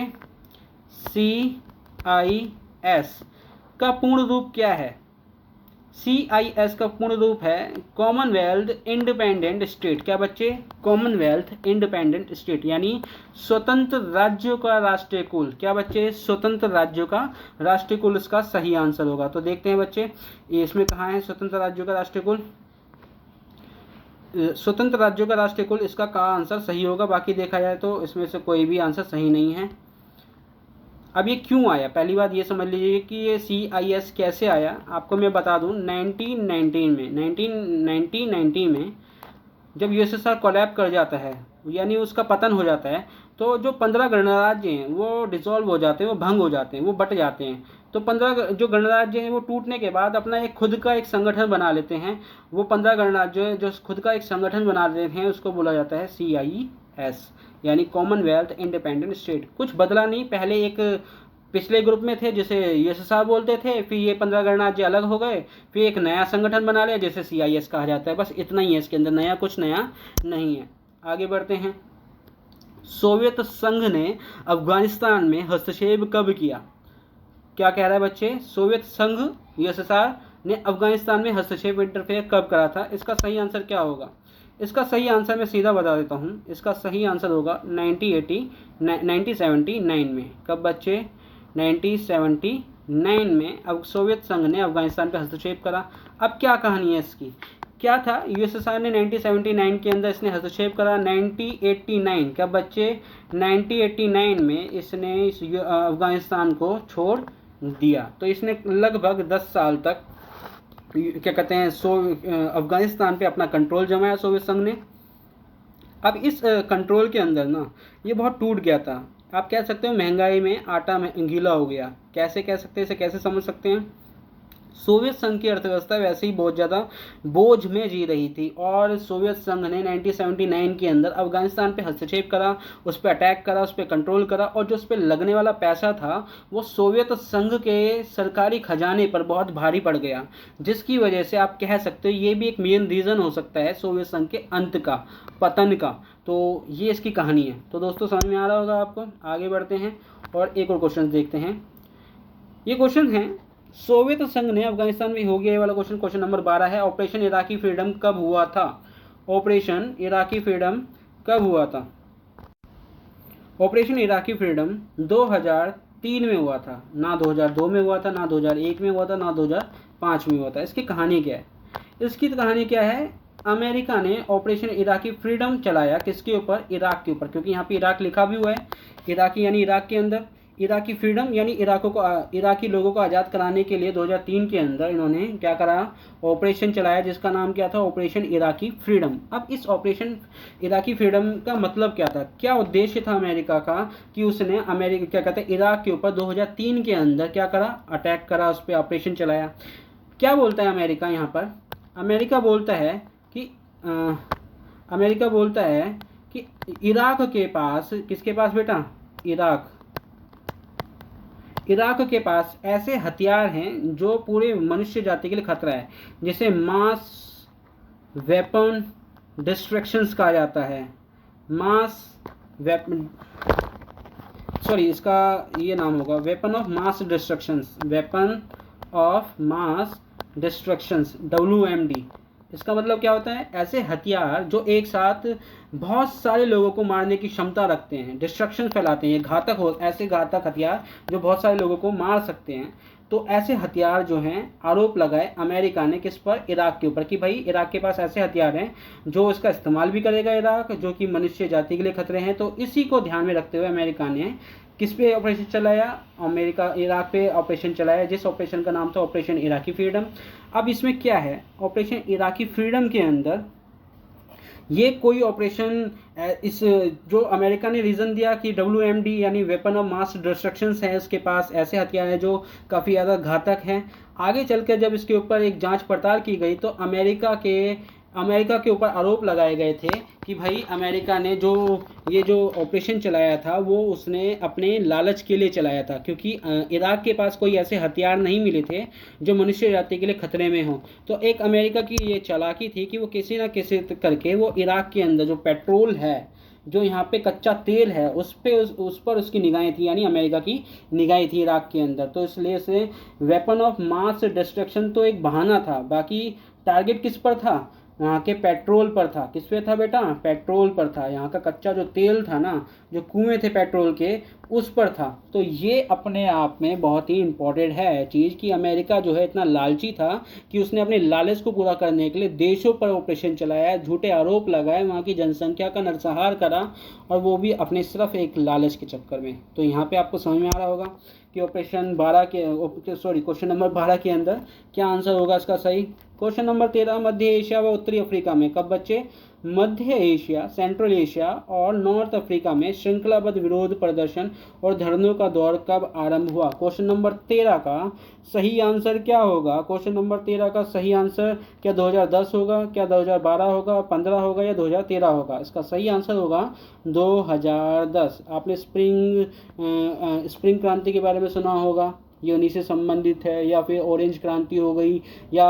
CIS का पूर्ण रूप क्या है? CIS का पूर्ण रूप है कॉमनवेल्थ इंडिपेंडेंट स्टेट। क्या बच्चे? कॉमनवेल्थ इंडिपेंडेंट स्टेट, यानी स्वतंत्र राज्यों का राष्ट्रीय कुल। क्या बच्चे? स्वतंत्र राज्यों का राष्ट्रीय कुल इसका सही आंसर होगा। तो देखते हैं बच्चे, ये इसमें कहाँ है स्वतंत्र राज्यों का राष्ट्रीय कुल? स्वतंत्र राज्यों का राष्ट्रीय कुल, इसका कहाँ आंसर सही होगा? बाकी देखा जाए तो इसमें से कोई भी आंसर सही नहीं है। अब ये क्यों आया, पहली बात ये समझ लीजिए कि ये CIS कैसे आया। आपको मैं बता दूं 1990 में जब यूएसएसआर कोलैप कर जाता है, यानी उसका पतन हो जाता है, तो जो 15 गणराज्य हैं वो डिसॉल्व हो जाते हैं, वो भंग हो जाते हैं, वो बट जाते हैं। तो 15 जो गणराज्य हैं वो टूटने के बाद अपना एक खुद का एक संगठन बना लेते हैं। वो 15 गणराज्य जो खुद का एक संगठन बना लेते हैं उसको बोला जाता है CIS, यानी कॉमनवेल्थ इंडिपेंडेंट स्टेट। कुछ बदला नहीं, पहले एक पिछले ग्रुप में थे जिसे यूएसएसआर बोलते थे, फिर ये 15 गणराज्य अलग हो गए, फिर एक नया संगठन बना लिया जिसे CIS कहा जाता है। बस इतना ही है, इसके अंदर नया कुछ नया नहीं है। आगे बढ़ते हैं। सोवियत संघ ने अफगानिस्तान में हस्तक्षेप कब किया? क्या कह रहा है बच्चे? सोवियत संघ यूएसएसआर ने अफगानिस्तान में हस्तक्षेप इंटरफेयर कब करा था? इसका सही आंसर क्या होगा? इसका सही आंसर मैं सीधा बता देता हूँ। इसका सही आंसर होगा 1979 में। कब बच्चे? 1979 में अब सोवियत संघ ने अफगानिस्तान पर हस्तक्षेप करा। अब क्या कहानी है इसकी? क्या था? यूएसएसआर ने 1979 के अंदर इसने हस्तक्षेप करा। 1989 कब बच्चे? 1989 में इसने अफगानिस्तान को छोड़ दिया। तो इसने लगभग 10 साल तक क्या कहते हैं अफगानिस्तान पे अपना कंट्रोल जमाया सोवियत संघ ने। अब इस कंट्रोल के अंदर ना ये बहुत टूट गया था। आप कह सकते हो महंगाई में आटा गीला हो गया। कैसे कह सकते हैं, इसे कैसे समझ सकते हैं? सोवियत संघ की अर्थव्यवस्था वैसे ही बहुत ज़्यादा बोझ में जी रही थी और सोवियत संघ ने 1979 के अंदर अफगानिस्तान पे हस्तक्षेप करा, उस पर अटैक करा, उस पर कंट्रोल करा, और जो उस पर लगने वाला पैसा था वो सोवियत संघ के सरकारी खजाने पर बहुत भारी पड़ गया, जिसकी वजह से आप कह सकते हो ये भी एक मेन रीज़न हो सकता है सोवियत संघ के अंत का, पतन का। तो ये इसकी कहानी है। तो दोस्तों समझ में आ रहा होगा आपको। आगे बढ़ते हैं और एक और क्वेश्चन देखते हैं। ये क्वेश्चन है सोवियत संघ ने अफगानिस्तान में हो गया, ये वाला क्वेश्चन, क्वेश्चन नंबर 12 है। ऑपरेशन इराकी फ्रीडम कब हुआ था? ऑपरेशन इराकी फ्रीडम कब हुआ था? ऑपरेशन इराकी फ्रीडम 2003 में हुआ था, ना 2002 में हुआ था, ना 2001 में हुआ था, ना 2005 में हुआ था। इसकी कहानी क्या है? इसकी कहानी क्या है? अमेरिका ने ऑपरेशन इराकी फ्रीडम चलाया, किसके ऊपर? इराक के ऊपर, क्योंकि यहाँ पे इराक लिखा भी हुआ है। इराकी यानी इराक के अंदर, इराकी फ्रीडम यानी इराकी लोगों को आज़ाद कराने के लिए 2003 के अंदर इन्होंने क्या करा? ऑपरेशन चलाया, जिसका नाम क्या था? Operation Iraqi freedom. अब इस ऑपरेशन इराकी फ्रीडम का मतलब क्या था? क्या उद्देश्य था अमेरिका का कि उसने क्या कहते हैं, इराक के ऊपर 2003 के अंदर क्या करा? अटैक करा, उस पर ऑपरेशन चलाया। क्या बोलता है अमेरिका यहाँ पर? अमेरिका बोलता है कि अमेरिका बोलता है कि इराक के पास, किसके पास बेटा? इराक के पास ऐसे हथियार हैं जो पूरे मनुष्य जाति के लिए खतरा है, जिसे मास वेपन डिस्ट्रक्शंस कहा जाता है। मास वेपन, सॉरी इसका ये नाम होगा weapon of mass destructions, weapon of mass destructions, WMD। इसका मतलब क्या होता है? ऐसे हथियार जो एक साथ बहुत सारे लोगों को मारने की क्षमता रखते हैं, डिस्ट्रक्शन फैलाते हैं, घातक हो, ऐसे घातक हथियार जो बहुत सारे लोगों को मार सकते हैं। तो ऐसे हथियार जो हैं, आरोप लगाए अमेरिका ने किस पर? इराक के ऊपर, कि भाई इराक के पास ऐसे हथियार हैं जो इसका इस्तेमाल भी करेगा इराक, जो कि मनुष्य जाति के लिए खतरे हैं। तो इसी को ध्यान में रखते हुए अमेरिका ने किस पे ऑपरेशन चलाया? अमेरिका इराक पे ऑपरेशन चलाया, जिस ऑपरेशन का नाम था ऑपरेशन इराकी फ्रीडम। अब इसमें क्या है? ऑपरेशन इराकी फ्रीडम के अंदर ये कोई ऑपरेशन, इस जो अमेरिका ने रीज़न दिया कि WMD यानी वेपन ऑफ मास डिस्ट्रक्शंस है, उसके पास ऐसे हथियार हैं जो काफ़ी ज़्यादा घातक हैं। आगे चलकर जब इसके ऊपर एक जांच पड़ताल की गई तो अमेरिका के ऊपर आरोप लगाए गए थे कि भाई अमेरिका ने जो ऑपरेशन चलाया था वो उसने अपने लालच के लिए चलाया था, क्योंकि इराक के पास कोई ऐसे हथियार नहीं मिले थे जो मनुष्य जाति के लिए खतरे में हों। तो एक अमेरिका की ये चालाकी थी कि वो किसी ना किसी करके वो इराक के अंदर जो पेट्रोल है, जो यहाँ पे कच्चा तेल है, उस पर उसकी निगाहें थी, यानी अमेरिका की निगाहें थी इराक के अंदर। तो इसलिए से वेपन ऑफ मास डिस्ट्रक्शन तो एक बहाना था, बाकी टारगेट किस पर था? वहाँ के पेट्रोल पर था। किस पे था बेटा? पेट्रोल पर था। यहाँ का कच्चा जो तेल था ना, जो कुएं थे पेट्रोल के, उस पर था। तो ये अपने आप में बहुत ही इम्पोर्टेंट है चीज़ कि अमेरिका जो है इतना लालची था कि उसने अपने लालच को पूरा करने के लिए देशों पर ऑपरेशन चलाया, झूठे आरोप लगाए, वहाँ की जनसंख्या का नरसंहार करा, और वो भी अपने सिर्फ एक लालच के चक्कर में। तो यहाँ पे आपको समझ में आ रहा होगा कि क्वेश्चन नंबर 12 के अंदर क्या आंसर होगा इसका सही। क्वेश्चन नंबर 13, मध्य एशिया व उत्तरी अफ्रीका में कब बच्चे? मध्य एशिया, सेंट्रल एशिया और नॉर्थ अफ्रीका में श्रृंखलाबद्ध विरोध प्रदर्शन और धरनों का दौर कब आरंभ हुआ? क्वेश्चन नंबर 13 का सही आंसर क्या होगा? क्वेश्चन नंबर 13 का सही आंसर क्या 2010 होगा, क्या 2012 होगा, 15 होगा या 2013 होगा? इसका सही आंसर होगा 2010। आपने स्प्रिंग क्रांति के बारे में सुना होगा, ये उन्हीं से संबंधित है, या फिर ऑरेंज क्रांति हो गई या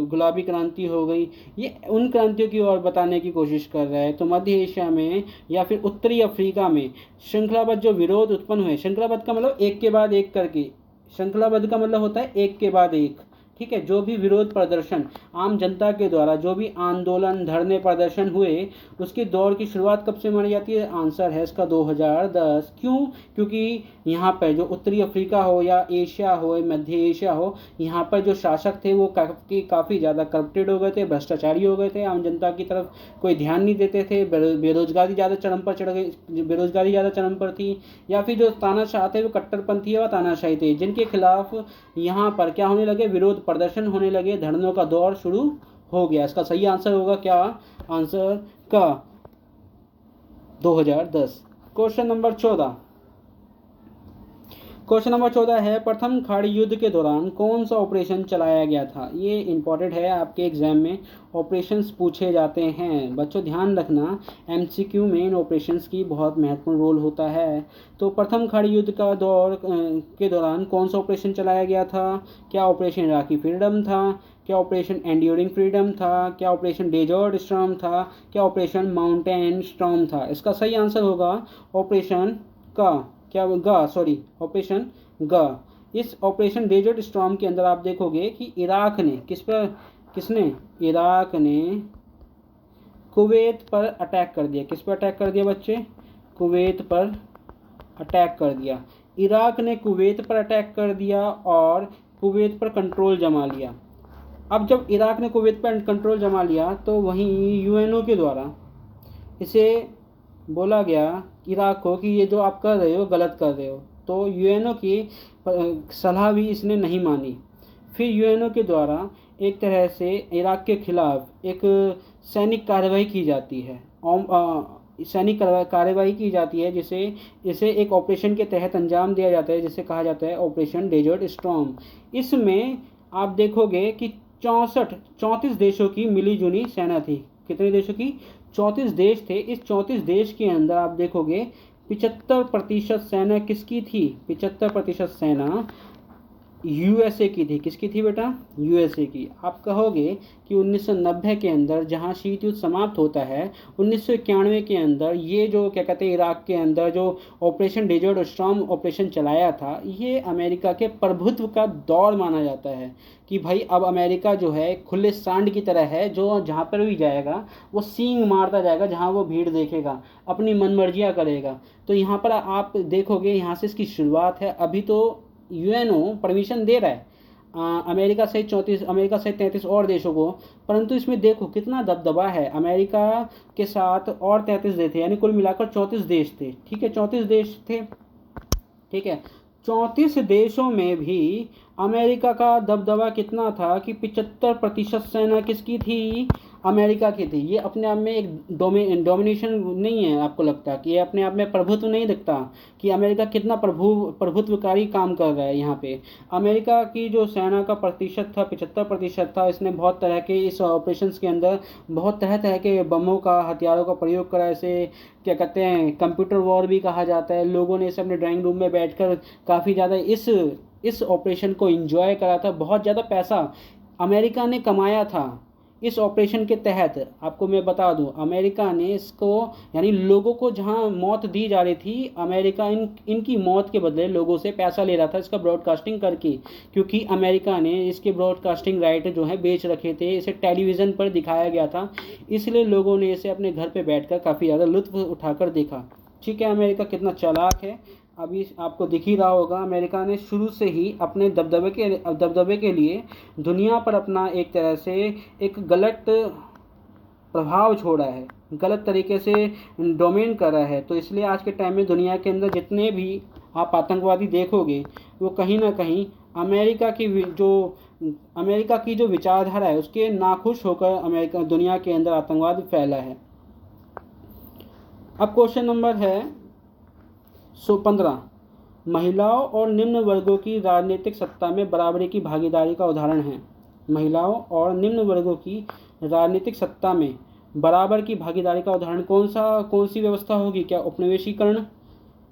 गुलाबी क्रांति हो गई, ये उन क्रांतियों की ओर बताने की कोशिश कर रहा है। तो मध्य एशिया में या फिर उत्तरी अफ्रीका में श्रृंखलाबद्ध जो विरोध उत्पन्न हुए, श्रृंखलाबद्ध का मतलब एक के बाद एक करके, श्रृंखलाबद्ध का मतलब होता है एक के बाद एक, ठीक है। जो भी विरोध प्रदर्शन आम जनता के द्वारा जो भी आंदोलन, धरने, प्रदर्शन हुए, उसकी दौर की शुरुआत कब से मानी जाती है? आंसर है इसका 2010। क्यों? क्योंकि यहाँ पर जो उत्तरी अफ्रीका हो या एशिया हो, मध्य एशिया हो, यहाँ पर जो शासक थे वो काफ़ी ज़्यादा करप्टेड हो गए थे, भ्रष्टाचारी हो गए थे, आम जनता की तरफ कोई ध्यान नहीं देते थे, बेरोजगारी ज़्यादा चरम पर चढ़ गई, बेरोजगारी ज़्यादा चरम पर थी, या फिर जो तानाशाह थे वो कट्टरपंथी व तानाशाही थे, जिनके खिलाफ यहाँ पर क्या होने लगे? विरोध प्रदर्शन होने लगे, धरनों का दौर शुरू हो गया। इसका सही आंसर होगा क्या? आंसर का 2010। क्वेश्चन नंबर 14, क्वेश्चन नंबर 14 है, प्रथम खाड़ी युद्ध के दौरान कौन सा ऑपरेशन चलाया गया था? ये इंपॉर्टेंट है, आपके एग्जाम में ऑपरेशंस पूछे जाते हैं। बच्चों ध्यान रखना, एमसीक्यू में इन ऑपरेशंस की बहुत महत्वपूर्ण रोल होता है। तो प्रथम खाड़ी युद्ध का के दौरान कौन सा ऑपरेशन चलाया गया था? क्या ऑपरेशन इराकी फ्रीडम था? क्या ऑपरेशन एंड्यूरिंग फ्रीडम था? क्या ऑपरेशन डेजर्ट स्टॉर्म था? क्या ऑपरेशन माउंटेन स्टॉर्म था? इसका सही आंसर होगा ऑपरेशन ऑपरेशन ग। इस ऑपरेशन डेजर्ट स्टॉर्म के अंदर आप देखोगे कि इराक ने कुवैत पर अटैक कर दिया। किस पर अटैक कर दिया बच्चे? कुवैत पर अटैक कर दिया। इराक ने कुवैत पर अटैक कर दिया और कुवैत पर कंट्रोल जमा लिया। अब जब इराक ने कुवैत पर कंट्रोल जमा लिया तो वहीं यूएनओ के द्वारा इसे बोला गया इराक को कि ये जो आप कर रहे हो गलत कर रहे हो। तो यूएनओ की सलाह भी इसने नहीं मानी। फिर यूएनओ के द्वारा एक तरह से इराक के खिलाफ एक सैनिक कार्रवाई की जाती है। सैनिक कार्रवाई की जाती है जिसे इसे एक ऑपरेशन के तहत अंजाम दिया जाता है जिसे कहा जाता है ऑपरेशन डेजर्ट स्टॉर्म। इसमें आप देखोगे कि 34 देशों की मिलीजुली सेना थी। कितने देशों की? 34 देश थे। इस 34 देश के अंदर आप देखोगे 75% सेना किसकी थी? 75% सेना यूएसए की थी। किसकी थी बेटा? यूएसए की। आप कहोगे कि 1990 के अंदर जहां शीत युद्ध समाप्त होता है, 1991 के अंदर ये जो क्या कहते हैं इराक के अंदर जो ऑपरेशन डेजर्ट स्टॉर्म ऑपरेशन चलाया था, ये अमेरिका के प्रभुत्व का दौर माना जाता है कि भाई अब अमेरिका जो है खुले सांड की तरह है, जो जहाँ पर भी जाएगा वो सींग मारता जाएगा, जहाँ वो भीड़ देखेगा अपनी मनमर्जियाँ करेगा। तो यहाँ पर आप देखोगे यहाँ से इसकी शुरुआत है। अभी तो यूएनओ परमिशन दे रहा है अमेरिका सहित 33 और देशों को, परंतु इसमें देखो कितना दबदबा है। अमेरिका के साथ और 33 देश थे, यानी कुल मिलाकर 34 देश थे। ठीक है, 34 देश थे। ठीक है, 34 देशों में भी अमेरिका का दबदबा कितना था कि 75% सेना किसकी थी? अमेरिका की थी। ये अपने आप में एक डोमिनेशन नहीं है? आपको लगता है कि ये अपने आप में प्रभुत्व नहीं दिखता कि अमेरिका कितना प्रभुत्वकारी काम कर रहा है? यहाँ पे अमेरिका की जो सेना का प्रतिशत था 75% था। इसने बहुत तरह के इस ऑपरेशंस के अंदर बहुत तरह तरह के बमों का, हथियारों का प्रयोग करा। इसे क्या कहते हैं कंप्यूटर वॉर भी कहा जाता है। लोगों ने इसे अपने ड्राइंग रूम में बैठकर काफ़ी ज़्यादा इस ऑपरेशन को एंजॉय करा था। बहुत ज़्यादा पैसा अमेरिका ने कमाया था इस ऑपरेशन के तहत। आपको मैं बता दूं, अमेरिका ने इसको यानी लोगों को जहां मौत दी जा रही थी, अमेरिका इनकी मौत के बदले लोगों से पैसा ले रहा था इसका ब्रॉडकास्टिंग करके, क्योंकि अमेरिका ने इसके ब्रॉडकास्टिंग राइट जो है बेच रखे थे। इसे टेलीविज़न पर दिखाया गया था, इसलिए लोगों ने इसे अपने घर पर बैठकर काफ़ी ज़्यादा लुत्फ उठाकर देखा। ठीक है, अमेरिका कितना चालाक है अभी आपको दिख ही रहा होगा। अमेरिका ने शुरू से ही अपने दबदबे के लिए दुनिया पर अपना एक तरह से एक गलत प्रभाव छोड़ा है, गलत तरीके से डोमेन करा है। तो इसलिए आज के टाइम में दुनिया के अंदर जितने भी आप आतंकवादी देखोगे वो कहीं ना कहीं अमेरिका की जो विचारधारा है उसके नाखुश होकर दुनिया के अंदर आतंकवाद फैला है। अब क्वेश्चन नंबर है 15। महिलाओं और निम्न वर्गों की राजनीतिक सत्ता में बराबरी की भागीदारी का उदाहरण है। महिलाओं और निम्न वर्गों की राजनीतिक सत्ता में बराबर की भागीदारी का उदाहरण कौन सी व्यवस्था होगी? क्या उपनिवेशीकरण,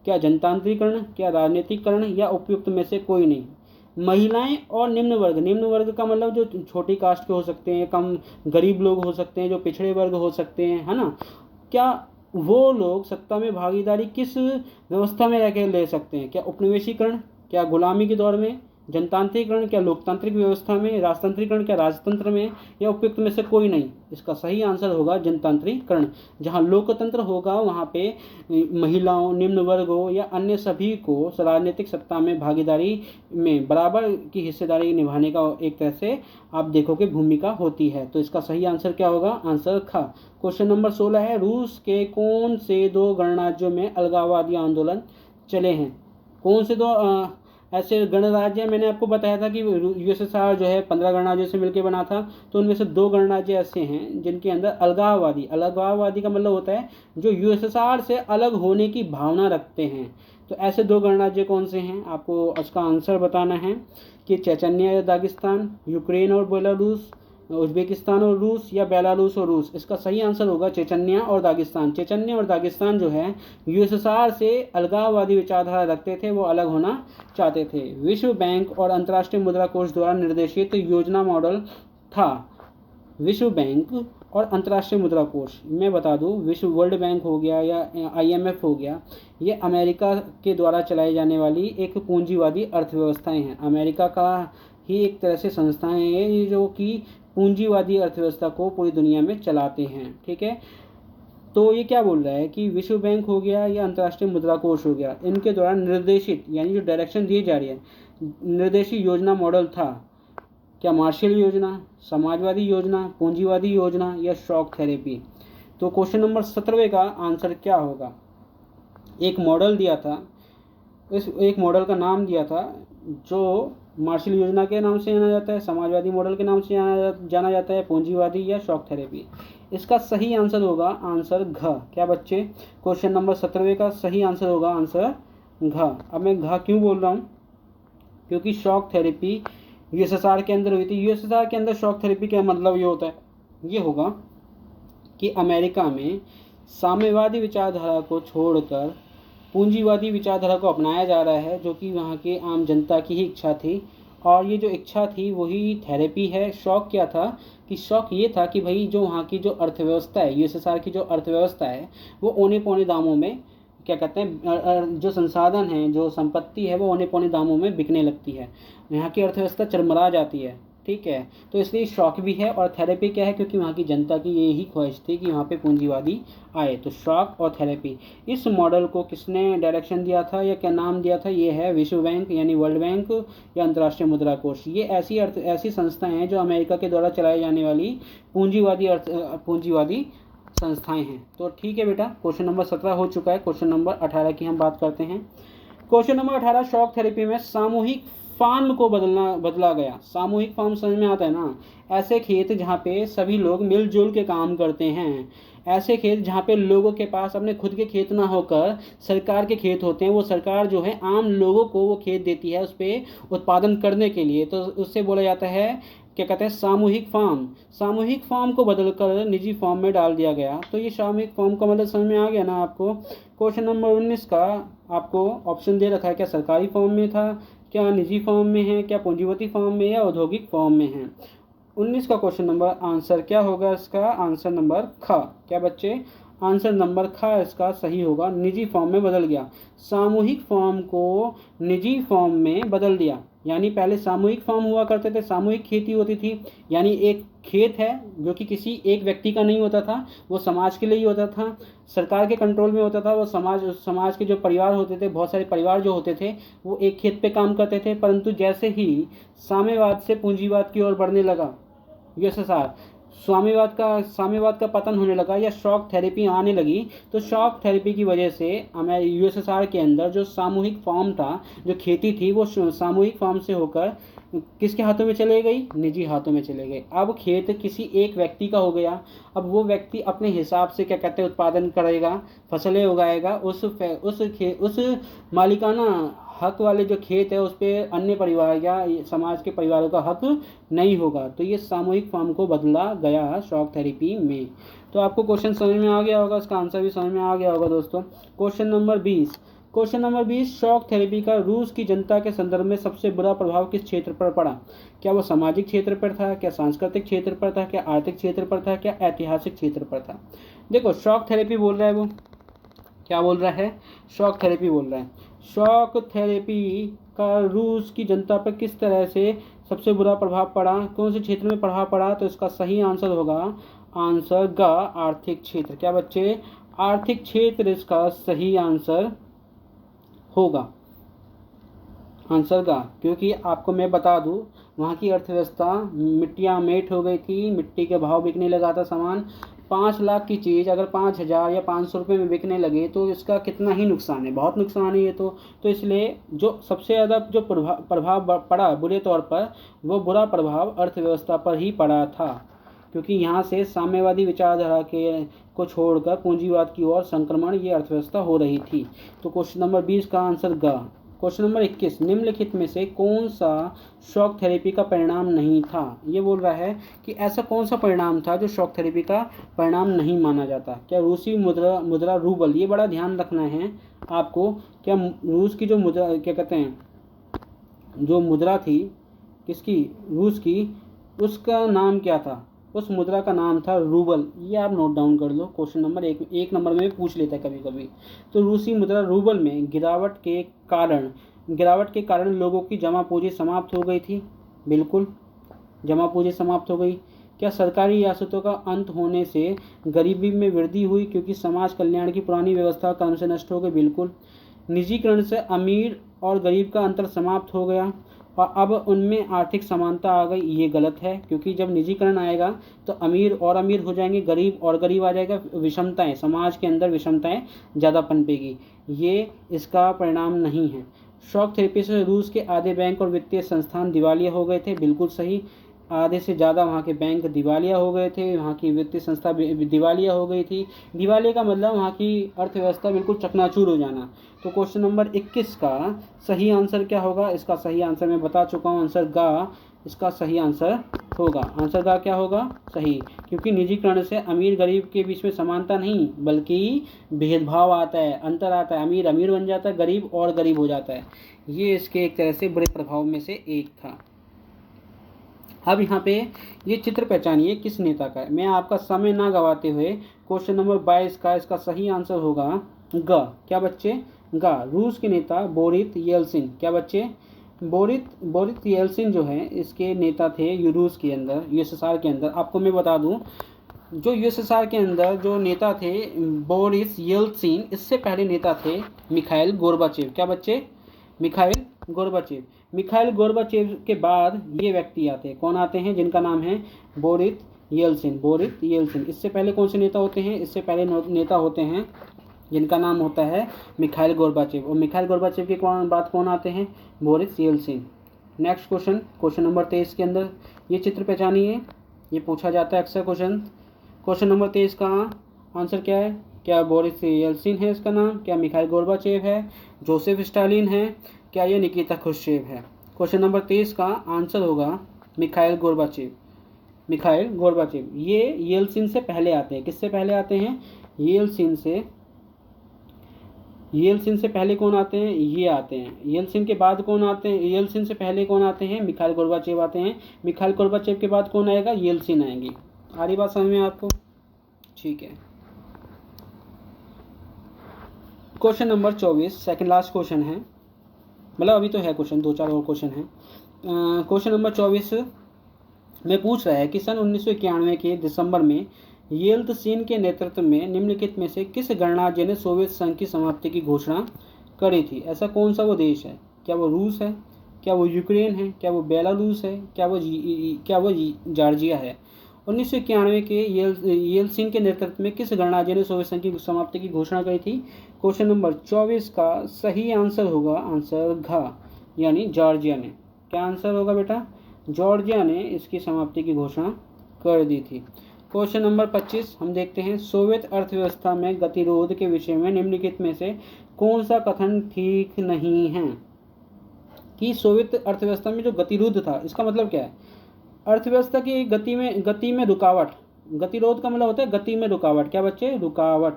क्या जनतांत्रिकरण, क्या राजनीतिकरण, या उपयुक्त में से कोई नहीं? महिलाएं और निम्न वर्ग का मतलब जो छोटी कास्ट के हो सकते हैं, कम गरीब लोग हो सकते हैं, जो पिछड़े वर्ग हो सकते हैं, है ना। क्या वो लोग सत्ता में भागीदारी किस व्यवस्था में रह के ले सकते हैं? क्या उपनिवेशीकरण, क्या गुलामी के दौर में, जनतांत्रिकरण, क्या लोकतांत्रिक व्यवस्था में, राजतंत्रीकरण, क्या राजतंत्र में, या उपयुक्त में से कोई नहीं? इसका सही आंसर होगा जनतांत्रिकरण। जहां लोकतंत्र होगा वहां पे महिलाओं, निम्न वर्गों या अन्य सभी को राजनीतिक सत्ता में भागीदारी में बराबर की हिस्सेदारी निभाने का एक तरह से आप देखोगे भूमिका होती है। तो इसका सही आंसर क्या होगा? आंसर ख। क्वेश्चन नंबर 16 है, रूस के कौन से 2 गणराज्यों में अलगाववादी आंदोलन चले हैं? कौन से 2 ऐसे गणराज्य? मैंने आपको बताया था कि यूएसएसआर जो है 15 गणराज्यों से मिलकर बना था, तो उनमें से 2 गणराज्य ऐसे हैं जिनके अंदर अलगाववादी का मतलब होता है जो यूएसएसआर से अलग होने की भावना रखते हैं। तो ऐसे 2 गणराज्य कौन से हैं? आपको उसका आंसर बताना है कि चेचन्या या दागिस्तान, यूक्रेन और बेलारूस, उज्बेकिस्तान और रूस, या बेलारूस और रूस। इसका सही आंसर होगा चेचन्या और दागिस्तान। चेचन्या और दागिस्तान जो है यूएसएसआर से अलगाववादी विचारधारा रखते थे, वो अलग होना चाहते थे। विश्व बैंक और अंतर्राष्ट्रीय मुद्रा कोष द्वारा निर्देशित योजना मॉडल था। विश्व बैंक और अंतर्राष्ट्रीय मुद्रा कोष, मैं बता दूं, विश्व वर्ल्ड बैंक हो गया या आईएमएफ हो गया, ये अमेरिका के द्वारा चलाई जाने वाली एक पूंजीवादी अर्थव्यवस्थाएं हैं। अमेरिका का ही एक तरह से संस्थाएं हैं जो कि पूंजीवादी अर्थव्यवस्था को पूरी दुनिया में चलाते हैं। ठीक है, तो ये क्या बोल रहा है कि विश्व बैंक हो गया या अंतर्राष्ट्रीय मुद्रा कोष हो गया, इनके द्वारा निर्देशित यानी जो डायरेक्शन दी जा रही है, निर्देशित योजना मॉडल था क्या मार्शल योजना, समाजवादी योजना, पूंजीवादी योजना या शॉक थेरेपी। तो क्वेश्चन नंबर 17वें का आंसर क्या होगा। एक मॉडल दिया था, इस एक मॉडल का नाम दिया था जो मार्शल योजना के नाम से जाना जाता है, समाजवादी मॉडल के नाम से जाना जाता है, पूंजीवादी या शॉक थेरेपी। इसका सही आंसर होगा आंसर घ। क्या बच्चे, क्वेश्चन नंबर 17वें का सही आंसर होगा आंसर घ। अब मैं घ क्यों बोल रहा हूँ, क्योंकि शॉक थेरेपी यूएसएसआर के अंदर हुई थी। यूएसएसआर के अंदर शॉक थेरेपी का मतलब ये होता है, ये होगा कि अमेरिका में साम्यवादी विचारधारा को छोड़कर पूंजीवादी विचारधारा को अपनाया जा रहा है, जो कि वहाँ के आम जनता की ही इच्छा थी, और ये जो इच्छा थी वही थेरेपी है। शौक क्या था कि शौक ये था कि भाई जो वहाँ की जो अर्थव्यवस्था है, यूएसएसआर की जो अर्थव्यवस्था है, वो औने पौने दामों में क्या कहते हैं, जो संसाधन है, जो संपत्ति है, वो औने पौने दामों में बिकने लगती है, यहाँ की अर्थव्यवस्था चरमरा जाती है। ठीक है, तो इसलिए शौक भी है। और थेरेपी क्या है, क्योंकि वहाँ की जनता की यही ख्वाहिश थी कि वहाँ पे पूंजीवादी आए। तो शौक और थेरेपी, इस मॉडल को किसने डायरेक्शन दिया था या क्या नाम दिया था, ये है विश्व बैंक यानी वर्ल्ड बैंक या अंतर्राष्ट्रीय मुद्रा कोष। ये ऐसी संस्थाएं हैं जो अमेरिका के द्वारा चलाई जाने वाली पूंजीवादी संस्थाएं हैं। तो ठीक है बेटा, क्वेश्चन नंबर 17 हो चुका है। क्वेश्चन नंबर 18 की हम बात करते हैं। क्वेश्चन नंबर 18, शॉक थेरेपी में सामूहिक फार्म को बदला गया। सामूहिक फार्म समझ में आता है ना, ऐसे खेत जहाँ पे सभी लोग मिलजुल के काम करते हैं, ऐसे खेत जहाँ पे लोगों के पास अपने खुद के खेत ना होकर सरकार के खेत होते हैं, वो सरकार जो है आम लोगों को वो खेत देती है उस पर उत्पादन करने के लिए, तो उससे बोला जाता है क्या कहते हैं सामूहिक फार्म। सामूहिक फार्म को बदलकर निजी फार्म में डाल दिया गया। तो ये सामूहिक फार्म का मतलब समझ में आ गया ना आपको। क्वेश्चन नंबर 19 का आपको ऑप्शन दे रखा है, क्या सरकारी फॉर्म में था, क्या निजी फॉर्म में है, क्या पूंजीपति फॉर्म में या औद्योगिक फॉर्म में है। 19 का क्वेश्चन नंबर आंसर क्या होगा, इसका आंसर नंबर ख। क्या बच्चे, आंसर नंबर ख इसका सही होगा, निजी फॉर्म में बदल गया। सामूहिक फॉर्म को निजी फॉर्म में बदल दिया, यानी पहले सामूहिक फॉर्म हुआ करते थे, सामूहिक खेती होती थी, यानी एक खेत है जो कि किसी एक व्यक्ति का नहीं होता था, वो समाज के लिए ही होता था, सरकार के कंट्रोल में होता था। वो समाज के जो परिवार होते थे, बहुत सारे परिवार जो होते थे, वो एक खेत पे काम करते थे। परंतु जैसे ही साम्यवाद से पूंजीवाद की ओर बढ़ने लगा यूएसएसआर, साम्यवाद का पतन होने लगा या शॉक थेरेपी आने लगी, तो शॉक थेरेपी की वजह से यूएसएसआर के अंदर जो सामूहिक फॉर्म था, जो खेती थी, वो सामूहिक फॉर्म से होकर किसके हाथों में चले गई, निजी हाथों में चले गए। अब खेत किसी एक व्यक्ति का हो गया। अब वो व्यक्ति अपने हिसाब से क्या कहते हैं उत्पादन करेगा, फसलें उगाएगा, उस मालिकाना हक वाले जो खेत है उस पर अन्य परिवार या समाज के परिवारों का हक नहीं होगा। तो ये सामूहिक फॉर्म को बदला गया शॉक थेरेपी में। तो आपको क्वेश्चन समझ में आ गया होगा, इसका आंसर भी समझ में आ गया होगा दोस्तों। क्वेश्चन नंबर 20, शॉक थेरेपी का रूस की जनता के संदर्भ में सबसे बुरा प्रभाव किस क्षेत्र पर पड़ा। क्या वो सामाजिक क्षेत्र पर था, क्या सांस्कृतिक क्षेत्र पर था, क्या आर्थिक क्षेत्र पर था, क्या ऐतिहासिक क्षेत्र पर था। देखो शॉक थेरेपी बोल रहा है, वो क्या बोल रहा है, शॉक थेरेपी बोल रहा है। शॉक थेरेपी का रूस की जनता पर किस तरह से सबसे बुरा प्रभाव पड़ा, कौन से क्षेत्र में प्रभाव पड़ा, तो इसका सही आंसर होगा आंसर ग, आर्थिक क्षेत्र। क्या बच्चे, आर्थिक क्षेत्र इसका सही आंसर होगा, आंसर गा। क्योंकि आपको मैं बता दूं, वहाँ की अर्थव्यवस्था मिट्टियाँ मेट हो गई थी, मिट्टी के भाव बिकने लगा था सामान। 5 लाख की चीज़ अगर 5,000 या 500 रुपये में बिकने लगे तो इसका कितना ही नुकसान है, बहुत नुकसान है ये तो इसलिए जो सबसे ज़्यादा जो प्रभाव पड़ा बुरे तौर पर, वो बुरा प्रभाव अर्थव्यवस्था पर ही पड़ा था, क्योंकि यहाँ से साम्यवादी विचारधारा को छोड़कर पूंजीवाद की ओर संक्रमण ये अर्थव्यवस्था हो रही थी। तो क्वेश्चन नंबर 20 का आंसर ग। क्वेश्चन नंबर 21, निम्नलिखित में से कौन सा शॉक थेरेपी का परिणाम नहीं था। ये बोल रहा है कि ऐसा कौन सा परिणाम था जो शॉक थेरेपी का परिणाम नहीं माना जाता। क्या रूसी मुद्रा रूबल, ये बड़ा ध्यान रखना है आपको। क्या रूस की जो मुद्रा क्या कहते हैं, जो मुद्रा थी किसकी, रूस की, उसका नाम क्या था, उस मुद्रा का नाम था रूबल। ये आप नोट डाउन कर लो, क्वेश्चन नंबर एक नंबर में पूछ लेता है कभी कभी। तो रूसी मुद्रा रूबल में गिरावट के कारण लोगों की जमा पूंजी समाप्त हो गई थी। बिल्कुल, जमा पूंजी समाप्त हो गई। क्या सरकारी रियासतों का अंत होने से गरीबी में वृद्धि हुई क्योंकि समाज कल्याण की पुरानी व्यवस्था क्रम से नष्ट हो गई? बिल्कुल। निजीकरण से अमीर और गरीब का अंतर समाप्त हो गया और अब उनमें आर्थिक समानता आ गई? ये गलत है, क्योंकि जब निजीकरण आएगा तो अमीर और अमीर हो जाएंगे, गरीब और गरीब आ जाएगा, विषमताएं, समाज के अंदर विषमताएं ज़्यादा पनपेगी। ये इसका परिणाम नहीं है। शॉक थेरेपी से रूस के आधे बैंक और वित्तीय संस्थान दिवालिया हो गए थे? बिल्कुल सही। आधे से ज़्यादा वहाँ के बैंक दिवालिया हो गए थे, वहाँ की वित्तीय संस्था दिवालिया हो गई थी। दिवालिया का मतलब वहाँ की अर्थव्यवस्था बिल्कुल चकनाचूर हो जाना। तो क्वेश्चन नंबर 21 का सही आंसर क्या होगा? इसका सही आंसर मैं बता चुका हूँ, आंसर गा इसका सही आंसर होगा। आंसर गा क्या होगा? सही, क्योंकि निजीकरण से अमीर गरीब के बीच में समानता नहीं बल्कि भेदभाव आता है, अंतर आता है। अमीर अमीर बन जाता है, गरीब और गरीब हो जाता है। ये इसके एक तरह से बड़े प्रभाव में से एक था। अब यहाँ पे ये चित्र पहचानिए किस नेता का है। मैं आपका समय ना गवाते हुए क्वेश्चन नंबर 22 का इसका सही आंसर होगा ग। क्या बच्चे? गा। रूस के नेता बोरिस येल्सिन। क्या बच्चे? बोरिस येल्सिन जो है इसके नेता थे रूस के अंदर, यूएसएसआर के अंदर। आपको मैं बता दूं, जो यूएसएसआर के अंदर जो नेता थे बोरिस येल्सिन, इससे पहले नेता थे मिखाइल गोर्बाचेव। क्या बच्चे? Mikhail Gorbachev. मिखाइल गोर्बाचेव के बाद ये व्यक्ति आते हैं। कौन आते हैं? जिनका नाम है बोरिस येल्सिन। Boris Yeltsin. इससे पहले कौन से नेता होते हैं? इससे पहले नेता होते हैं जिनका नाम होता है मिखाइल गोर्बाचेव। और मिखाइल गोर्बाचेव के बाद कौन आते हैं? Boris Yeltsin. Next question, question number 23 के अंदर ये चित्र पहचानिए। ये पूछा जाता है अक्सर क्वेश्चन। क्वेश्चन नंबर 23 का आंसर क्या है? क्या बोरिस येल्सिन है इसका नाम? क्या मिखाइल गोर्बाचेव है? जोसेफ स्टालिन है? क्या ये निकिता क्रुश्चेव है? क्वेश्चन नंबर 23 का आंसर होगा मिखाइल गोर्बाचेव। Mikhail Gorbachev. ये येल्सिन से पहले आते हैं। किससे पहले आते हैं? येल्सिन से पहले कौन आते हैं? ये आते हैं। येल्सिन के बाद कौन आते हैं? येल्सिन से पहले कौन आते हैं? मिखाइल गोर्बाचेव आते हैं। मिखाइल गोर्बाचेव के बाद कौन आएगा? येल्सिन आएंगे। आ रही बात समझ में आपको? ठीक है। Question number 24 second last question है, मतलब अभी तो है क्वेश्चन, 2-4 और क्वेश्चन है। क्वेश्चन नंबर 24 में पूछ रहा है कि सन 1991 के दिसंबर में येल्त्सिन के नेतृत्व में निम्नलिखित में से किस गणराज्य ने सोवियत संघ की समाप्ति की घोषणा करी थी? ऐसा कौन सा वो देश है? क्या वो रूस है? क्या वो यूक्रेन है? क्या वो बेलारूस है? क्या वो जॉर्जिया है? 1991 के येल्त्सिन के नेतृत्व में किस गणराज्य ने सोवियत संघ की समाप्ति की घोषणा करी थी? क्वेश्चन नंबर 24 का सही आंसर होगा आंसर घ, यानी जॉर्जिया ने। क्या आंसर होगा बेटा? जॉर्जिया ने इसकी समाप्ति की घोषणा कर दी थी। क्वेश्चन नंबर 25 हम देखते हैं, सोवियत अर्थव्यवस्था में गतिरोध के विषय में निम्नलिखित में से कौन सा कथन ठीक नहीं है? कि सोवियत अर्थव्यवस्था में जो गतिरोध था, इसका मतलब क्या है? अर्थव्यवस्था की गति में रुकावट। गतिरोध का मतलब होता है गति में रुकावट। क्या बच्चे? रुकावट।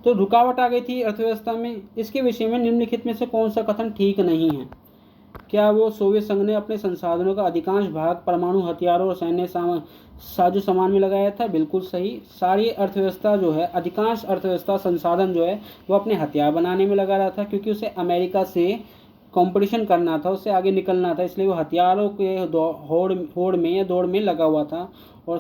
तो रुकावट आ गई थी अर्थव्यवस्था में। इसके विषय में निम्नलिखित में से कौन सा कथन ठीक नहीं है? क्या वो सोवियत संघ ने अपने संसाधनों का अधिकांश भाग परमाणु हथियारों और सैन्य साजो सामान में लगाया था? बिल्कुल सही। सारी अर्थव्यवस्था जो है, अधिकांश अर्थव्यवस्था संसाधन जो है वो अपने हथियार बनाने में लगा रहा था, क्योंकि उसे अमेरिका से कंपटीशन करना था, उससे आगे निकलना था, इसलिए वो हथियारों के होड़ में या दौड़ में लगा हुआ था। और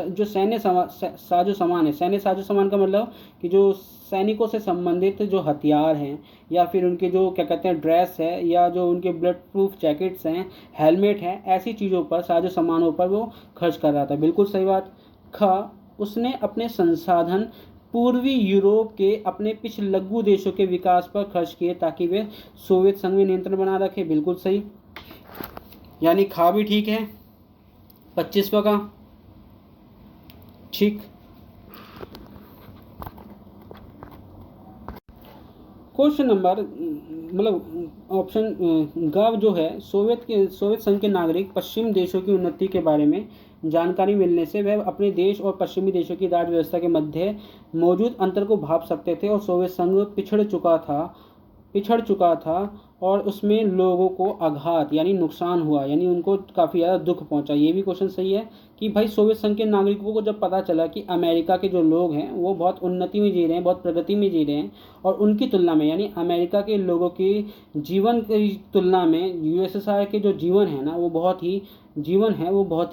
जो सैन्य साजो सामान है, सैन्य साजो सामान का मतलब कि जो सैनिकों से संबंधित जो हथियार हैं या फिर उनके जो क्या कहते हैं ड्रेस है या जो उनके ब्लड प्रूफ जैकेट्स हैं, हेलमेट हैं, ऐसी चीज़ों पर, साजो सामानों पर वो खर्च कर रहा था। बिल्कुल सही बात। उसने अपने संसाधन पूर्वी यूरोप के अपने पिछलग्गू देशों के विकास पर खर्च किए ताकि वे सोवियत संघ में नियंत्रण बना रखे। बिल्कुल सही, यानी खा भी ठीक है। 25वां का ठीक। क्वेश्चन नंबर मतलब ऑप्शन ग जो है, सोवियत संघ के नागरिक पश्चिम देशों की उन्नति के बारे में जानकारी मिलने से वह अपने देश और पश्चिमी देशों की राज्य व्यवस्था के मध्य मौजूद अंतर को भाप सकते थे और सोवियत संघ पिछड़ चुका था पिछड़ चुका था और उसमें लोगों को आघात यानी नुकसान हुआ, यानी उनको काफ़ी ज़्यादा दुख पहुंचा। ये भी क्वेश्चन सही है कि भाई सोवियत संघ के नागरिकों को जब पता चला कि अमेरिका के जो लोग हैं वो बहुत उन्नति में जी रहे हैं, बहुत प्रगति में जी रहे हैं, और उनकी तुलना में यानी अमेरिका के लोगों की जीवन की तुलना में यूएसएसआर के जो जीवन है ना वो बहुत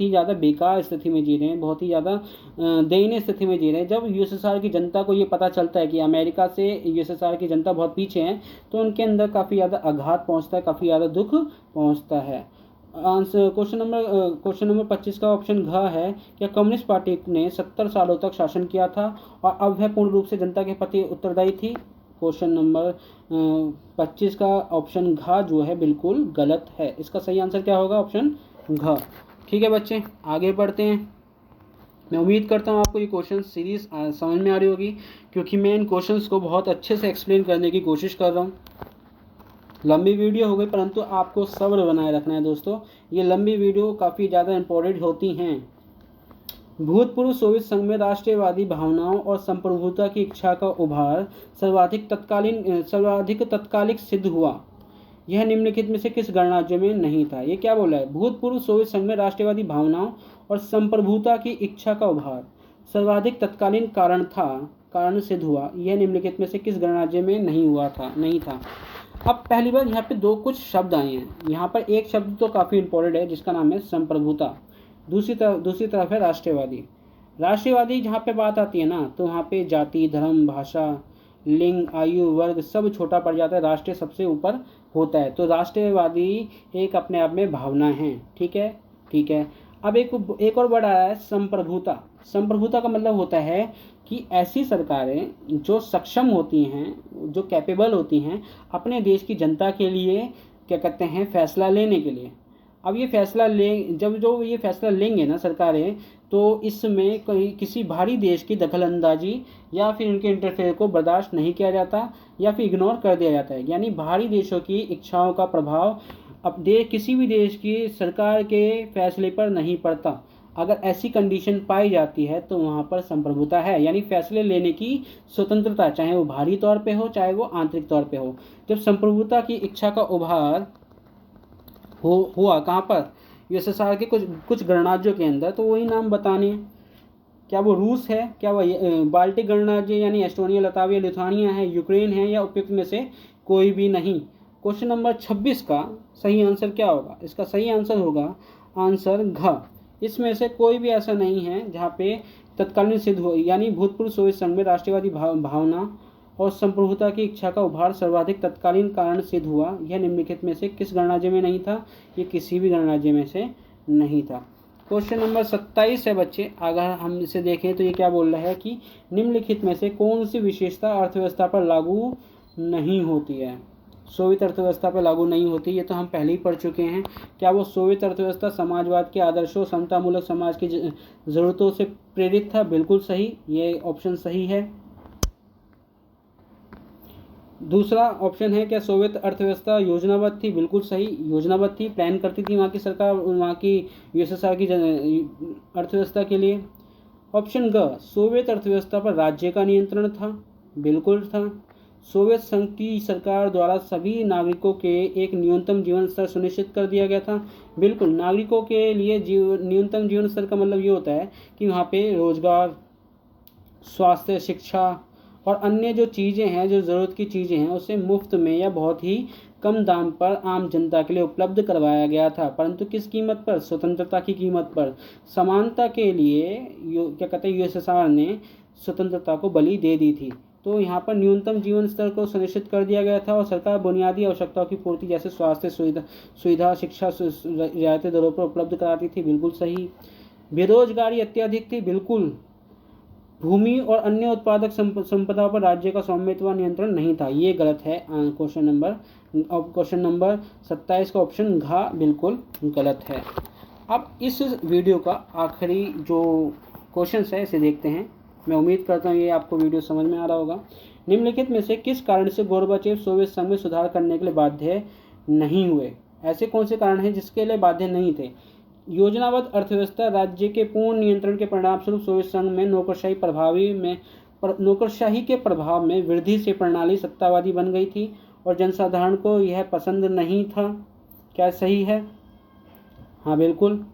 ही ज़्यादा बेकार स्थिति में जी रहे हैं, बहुत ही ज़्यादा दयनीय स्थिति में जी रहे हैं। जब यूएसएसआर की जनता को ये पता चलता है कि अमेरिका से यूएसएसआर की जनता बहुत पीछे है, तो उनके अंदर काफ़ी ज़्यादा आघात पहुंचता है, काफ़ी ज़्यादा दुख पहुंचता है। आंसर क्वेश्चन नंबर 25 का ऑप्शन घ है। क्या कम्युनिस्ट पार्टी ने 70 सालों तक शासन किया था और अब वह पूर्ण रूप से जनता के प्रति उत्तरदायी थी? क्वेश्चन नंबर 25 का ऑप्शन घ जो है बिल्कुल गलत है। इसका सही आंसर क्या होगा? ऑप्शन घ। ठीक है बच्चे, आगे बढ़ते हैं। मैं उम्मीद करता हूँ आपको ये क्वेश्चन सीरीज समझ में आ रही होगी, क्योंकि मैं इन क्वेश्चंस को बहुत अच्छे से एक्सप्लेन करने की कोशिश कर रहा हूँ। लंबी वीडियो हो गई, परंतु आपको सब्र बनाए रखना है दोस्तों। ये लंबी वीडियो काफ़ी ज़्यादा इंपॉर्टेंट होती हैं। भूतपूर्व सोवियत संघ में राष्ट्रवादी भावनाओं और संप्रभुता की इच्छा का उभार सर्वाधिक तत्कालिक सिद्ध हुआ। यह निम्नलिखित में से किस गणराज्य में नहीं था? ये क्या बोला है? भूतपूर्व सोवियत संघ में राष्ट्रवादी भावनाओं और संप्रभुता की इच्छा का उभार सर्वाधिक तत्कालीन कारण सिद्ध हुआ। यह निम्नलिखित में से किस गणराज्य में नहीं था। अब पहली बार यहाँ पे कुछ शब्द आए हैं। यहाँ पर एक शब्द तो काफ़ी इंपॉर्टेंट है जिसका नाम है संप्रभुता, दूसरी तरफ है राष्ट्रवादी जहाँ पे बात आती है ना, तो वहाँ पे जाति, धर्म, भाषा, लिंग, आयु, वर्ग सब छोटा पड़ जाता है, राष्ट्रीय सबसे ऊपर होता है। तो राष्ट्रवादी एक अपने आप में भावना है। ठीक है। अब एक और वर्ड आया है संप्रभुता। संप्रभुता का मतलब होता है कि ऐसी सरकारें जो सक्षम होती हैं, जो कैपेबल होती हैं अपने देश की जनता के लिए क्या कहते हैं फैसला लेने के लिए। अब ये फैसला जो ये फैसला लेंगे ना सरकारें, तो इसमें किसी बाहरी देश की दखलंदाजी या फिर इनके इंटरफेयर को बर्दाश्त नहीं किया जाता या फिर इग्नोर कर दिया जाता है। यानी बाहरी देशों की इच्छाओं का प्रभाव अब किसी भी देश की सरकार के फैसले पर नहीं पड़ता। अगर ऐसी कंडीशन पाई जाती है तो वहाँ पर संप्रभुता है, यानी फैसले लेने की स्वतंत्रता, चाहे वो बाहरी तौर पे हो चाहे वो आंतरिक तौर पे हो। जब संप्रभुता की इच्छा का उभार हुआ कहाँ पर? यूएसएसआर के कुछ गणराज्यों के अंदर। तो वही नाम बताने हैं। क्या वो रूस है, क्या वो बाल्टिक गणराज्य यानी एस्टोनिया, लताविया, लिथुआनिया है, यूक्रेन है, या उपयुक्त में से कोई भी नहीं? क्वेश्चन नंबर 26 का सही आंसर क्या होगा? इसका सही आंसर होगा आंसर घ। इसमें से कोई भी ऐसा नहीं है जहाँ पे तत्कालीन सिद्ध हो, यानी भूतपूर्व सोवियत संघ में राष्ट्रवादी भावना और संप्रभुता की इच्छा का उभार सर्वाधिक तत्कालीन कारण सिद्ध हुआ। यह निम्नलिखित में से किस गणराज्य में नहीं था? ये किसी भी गणराज्य में से नहीं था। क्वेश्चन नंबर 27 है बच्चे। अगर हम इसे देखें तो ये क्या बोल रहा है कि निम्नलिखित में से कौन सी विशेषता अर्थव्यवस्था पर लागू नहीं होती है? सोवियत अर्थव्यवस्था पर लागू नहीं होती, ये तो हम पहले ही पढ़ चुके हैं। क्या वो सोवियत अर्थव्यवस्था समाजवाद के आदर्शों, समतामूलक समाज की ज़रूरतों से प्रेरित था? बिल्कुल सही, ये ऑप्शन सही है। दूसरा ऑप्शन है क्या सोवियत अर्थव्यवस्था योजनाबद्ध थी? बिल्कुल सही, योजनाबद्ध थी, प्लान करती थी वहाँ की सरकार, वहाँ की यूएसएसआर की अर्थव्यवस्था के लिए। ऑप्शन ग, सोवियत अर्थव्यवस्था पर राज्य का नियंत्रण था? बिल्कुल था। सोवियत संघ की सरकार द्वारा सभी नागरिकों के एक न्यूनतम जीवन स्तर सुनिश्चित कर दिया गया था? बिल्कुल। नागरिकों के लिए न्यूनतम जीवन स्तर का मतलब ये होता है कि वहाँ पे रोजगार, स्वास्थ्य, शिक्षा और अन्य जो चीज़ें हैं, जो ज़रूरत की चीज़ें हैं, उसे मुफ्त में या बहुत ही कम दाम पर आम जनता के लिए उपलब्ध करवाया गया था। परंतु किस कीमत पर? स्वतंत्रता की कीमत पर। समानता के लिए क्या कहते हैं यूएसएसआर ने स्वतंत्रता को बलि दे दी थी। तो यहाँ पर न्यूनतम जीवन स्तर को सुनिश्चित कर दिया गया था और सरकार बुनियादी आवश्यकताओं की पूर्ति जैसे स्वास्थ्य सुविधा, शिक्षा रियायती दरों पर उपलब्ध कराती थी? बिल्कुल सही। बेरोजगारी अत्यधिक थी? बिल्कुल। भूमि और अन्य उत्पादक संपदाओं पर राज्य का स्वामित्व व नियंत्रण नहीं था? ये गलत है। क्वेश्चन नंबर 27 का ऑप्शन घ बिल्कुल गलत है। अब इस वीडियो का आखिरी जो क्वेश्चन है इसे देखते हैं। मैं उम्मीद करता हूँ ये आपको वीडियो समझ में आ रहा होगा। निम्नलिखित में से किस कारण से गोर्बाचेव सोवियत संघ में सुधार करने के लिए बाध्य नहीं हुए? ऐसे कौन से कारण हैं जिसके लिए बाध्य नहीं थे? योजनाबद्ध अर्थव्यवस्था, राज्य के पूर्ण नियंत्रण के परिणामस्वरूप सोवियत संघ में नौकरशाही के प्रभाव में वृद्धि से प्रणाली सत्तावादी बन गई थी और जनसाधारण को यह पसंद नहीं था। क्या सही है? हाँ बिल्कुल।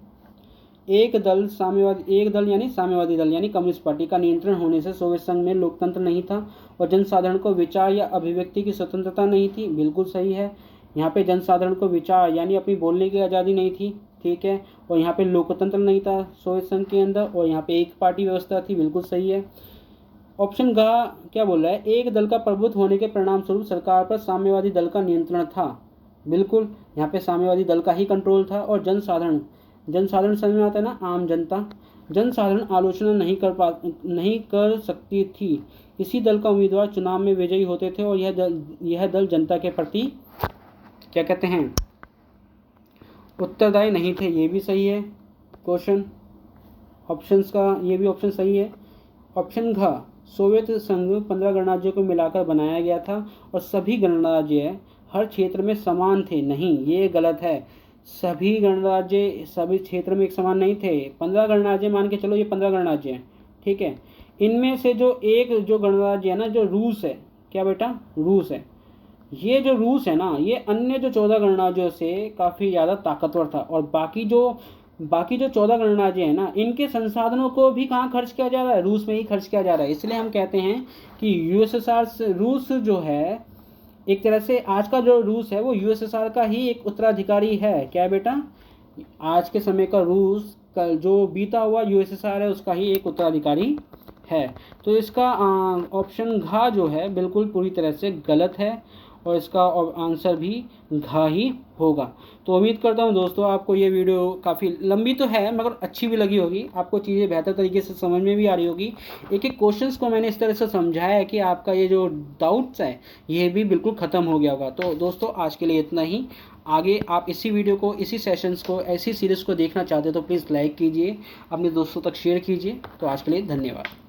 एक दल यानी साम्यवादी दल यानी कम्युनिस्ट पार्टी का नियंत्रण होने से सोवियत संघ में लोकतंत्र नहीं था और जनसाधारण को विचार या अभिव्यक्ति की स्वतंत्रता नहीं थी। बिल्कुल सही है। यहाँ पे जनसाधारण को विचार यानी अपनी बोलने की आज़ादी नहीं थी, ठीक है, और यहाँ पे लोकतंत्र नहीं था सोवियत संघ के अंदर, और यहाँ पे एक पार्टी व्यवस्था थी। बिल्कुल सही है। ऑप्शन ग क्या बोल रहा है? एक दल का प्रभुत्व होने के परिणाम स्वरूप सरकार पर साम्यवादी दल का नियंत्रण था। बिल्कुल, यहाँ पे साम्यवादी दल का ही कंट्रोल था। और जनसाधारण समझ में आता है ना, आम जनता, जनसाधारण आलोचना नहीं कर सकती थी। इसी दल का उम्मीदवार चुनाव में विजयी होते थे और यह दल जनता के प्रति क्या कहते हैं, उत्तरदायी नहीं थे। ये भी सही है क्वेश्चन, ऑप्शंस का ये भी ऑप्शन सही है। ऑप्शन घ सोवियत संघ 15 गणराज्यों को मिलाकर बनाया गया था और सभी गणराज्य हर क्षेत्र में समान थे। नहीं, ये गलत है। सभी गणराज्य सभी क्षेत्र में एक समान नहीं थे। 15 गणराज्य मान के चलो, ये 15 गणराज्य हैं, ठीक है। इनमें से जो गणराज्य है ना, जो रूस है, क्या बेटा, रूस है, ये जो रूस है ना, ये अन्य जो 14 गणराज्यों से काफ़ी ज़्यादा ताकतवर था। और बाकी जो 14 गणराज्य है ना, इनके संसाधनों को भी कहाँ खर्च किया जा रहा है? रूस में ही खर्च किया जा रहा है। इसलिए हम कहते हैं कि यूएसएसआर से रूस जो है, एक तरह से आज का जो रूस है वो यूएसएसआर का ही एक उत्तराधिकारी है। क्या है बेटा? आज के समय का रूस का जो बीता हुआ यूएसएसआर है उसका ही एक उत्तराधिकारी है। तो इसका ऑप्शन घ जो है बिल्कुल पूरी तरह से गलत है और इसका आंसर भी घ ही होगा। तो उम्मीद करता हूँ दोस्तों आपको ये वीडियो काफ़ी लंबी तो है मगर अच्छी भी लगी होगी, आपको चीज़ें बेहतर तरीके से समझ में भी आ रही होगी। एक एक क्वेश्चंस को मैंने इस तरह से समझाया है कि आपका ये जो डाउट्स है ये भी बिल्कुल ख़त्म हो गया होगा। तो दोस्तों आज के लिए इतना ही। आगे आप इसी वीडियो को, इसी सेशंस को, ऐसी सीरीज़ को देखना चाहते हो तो प्लीज़ लाइक कीजिए, अपने दोस्तों तक शेयर कीजिए। तो आज के लिए धन्यवाद।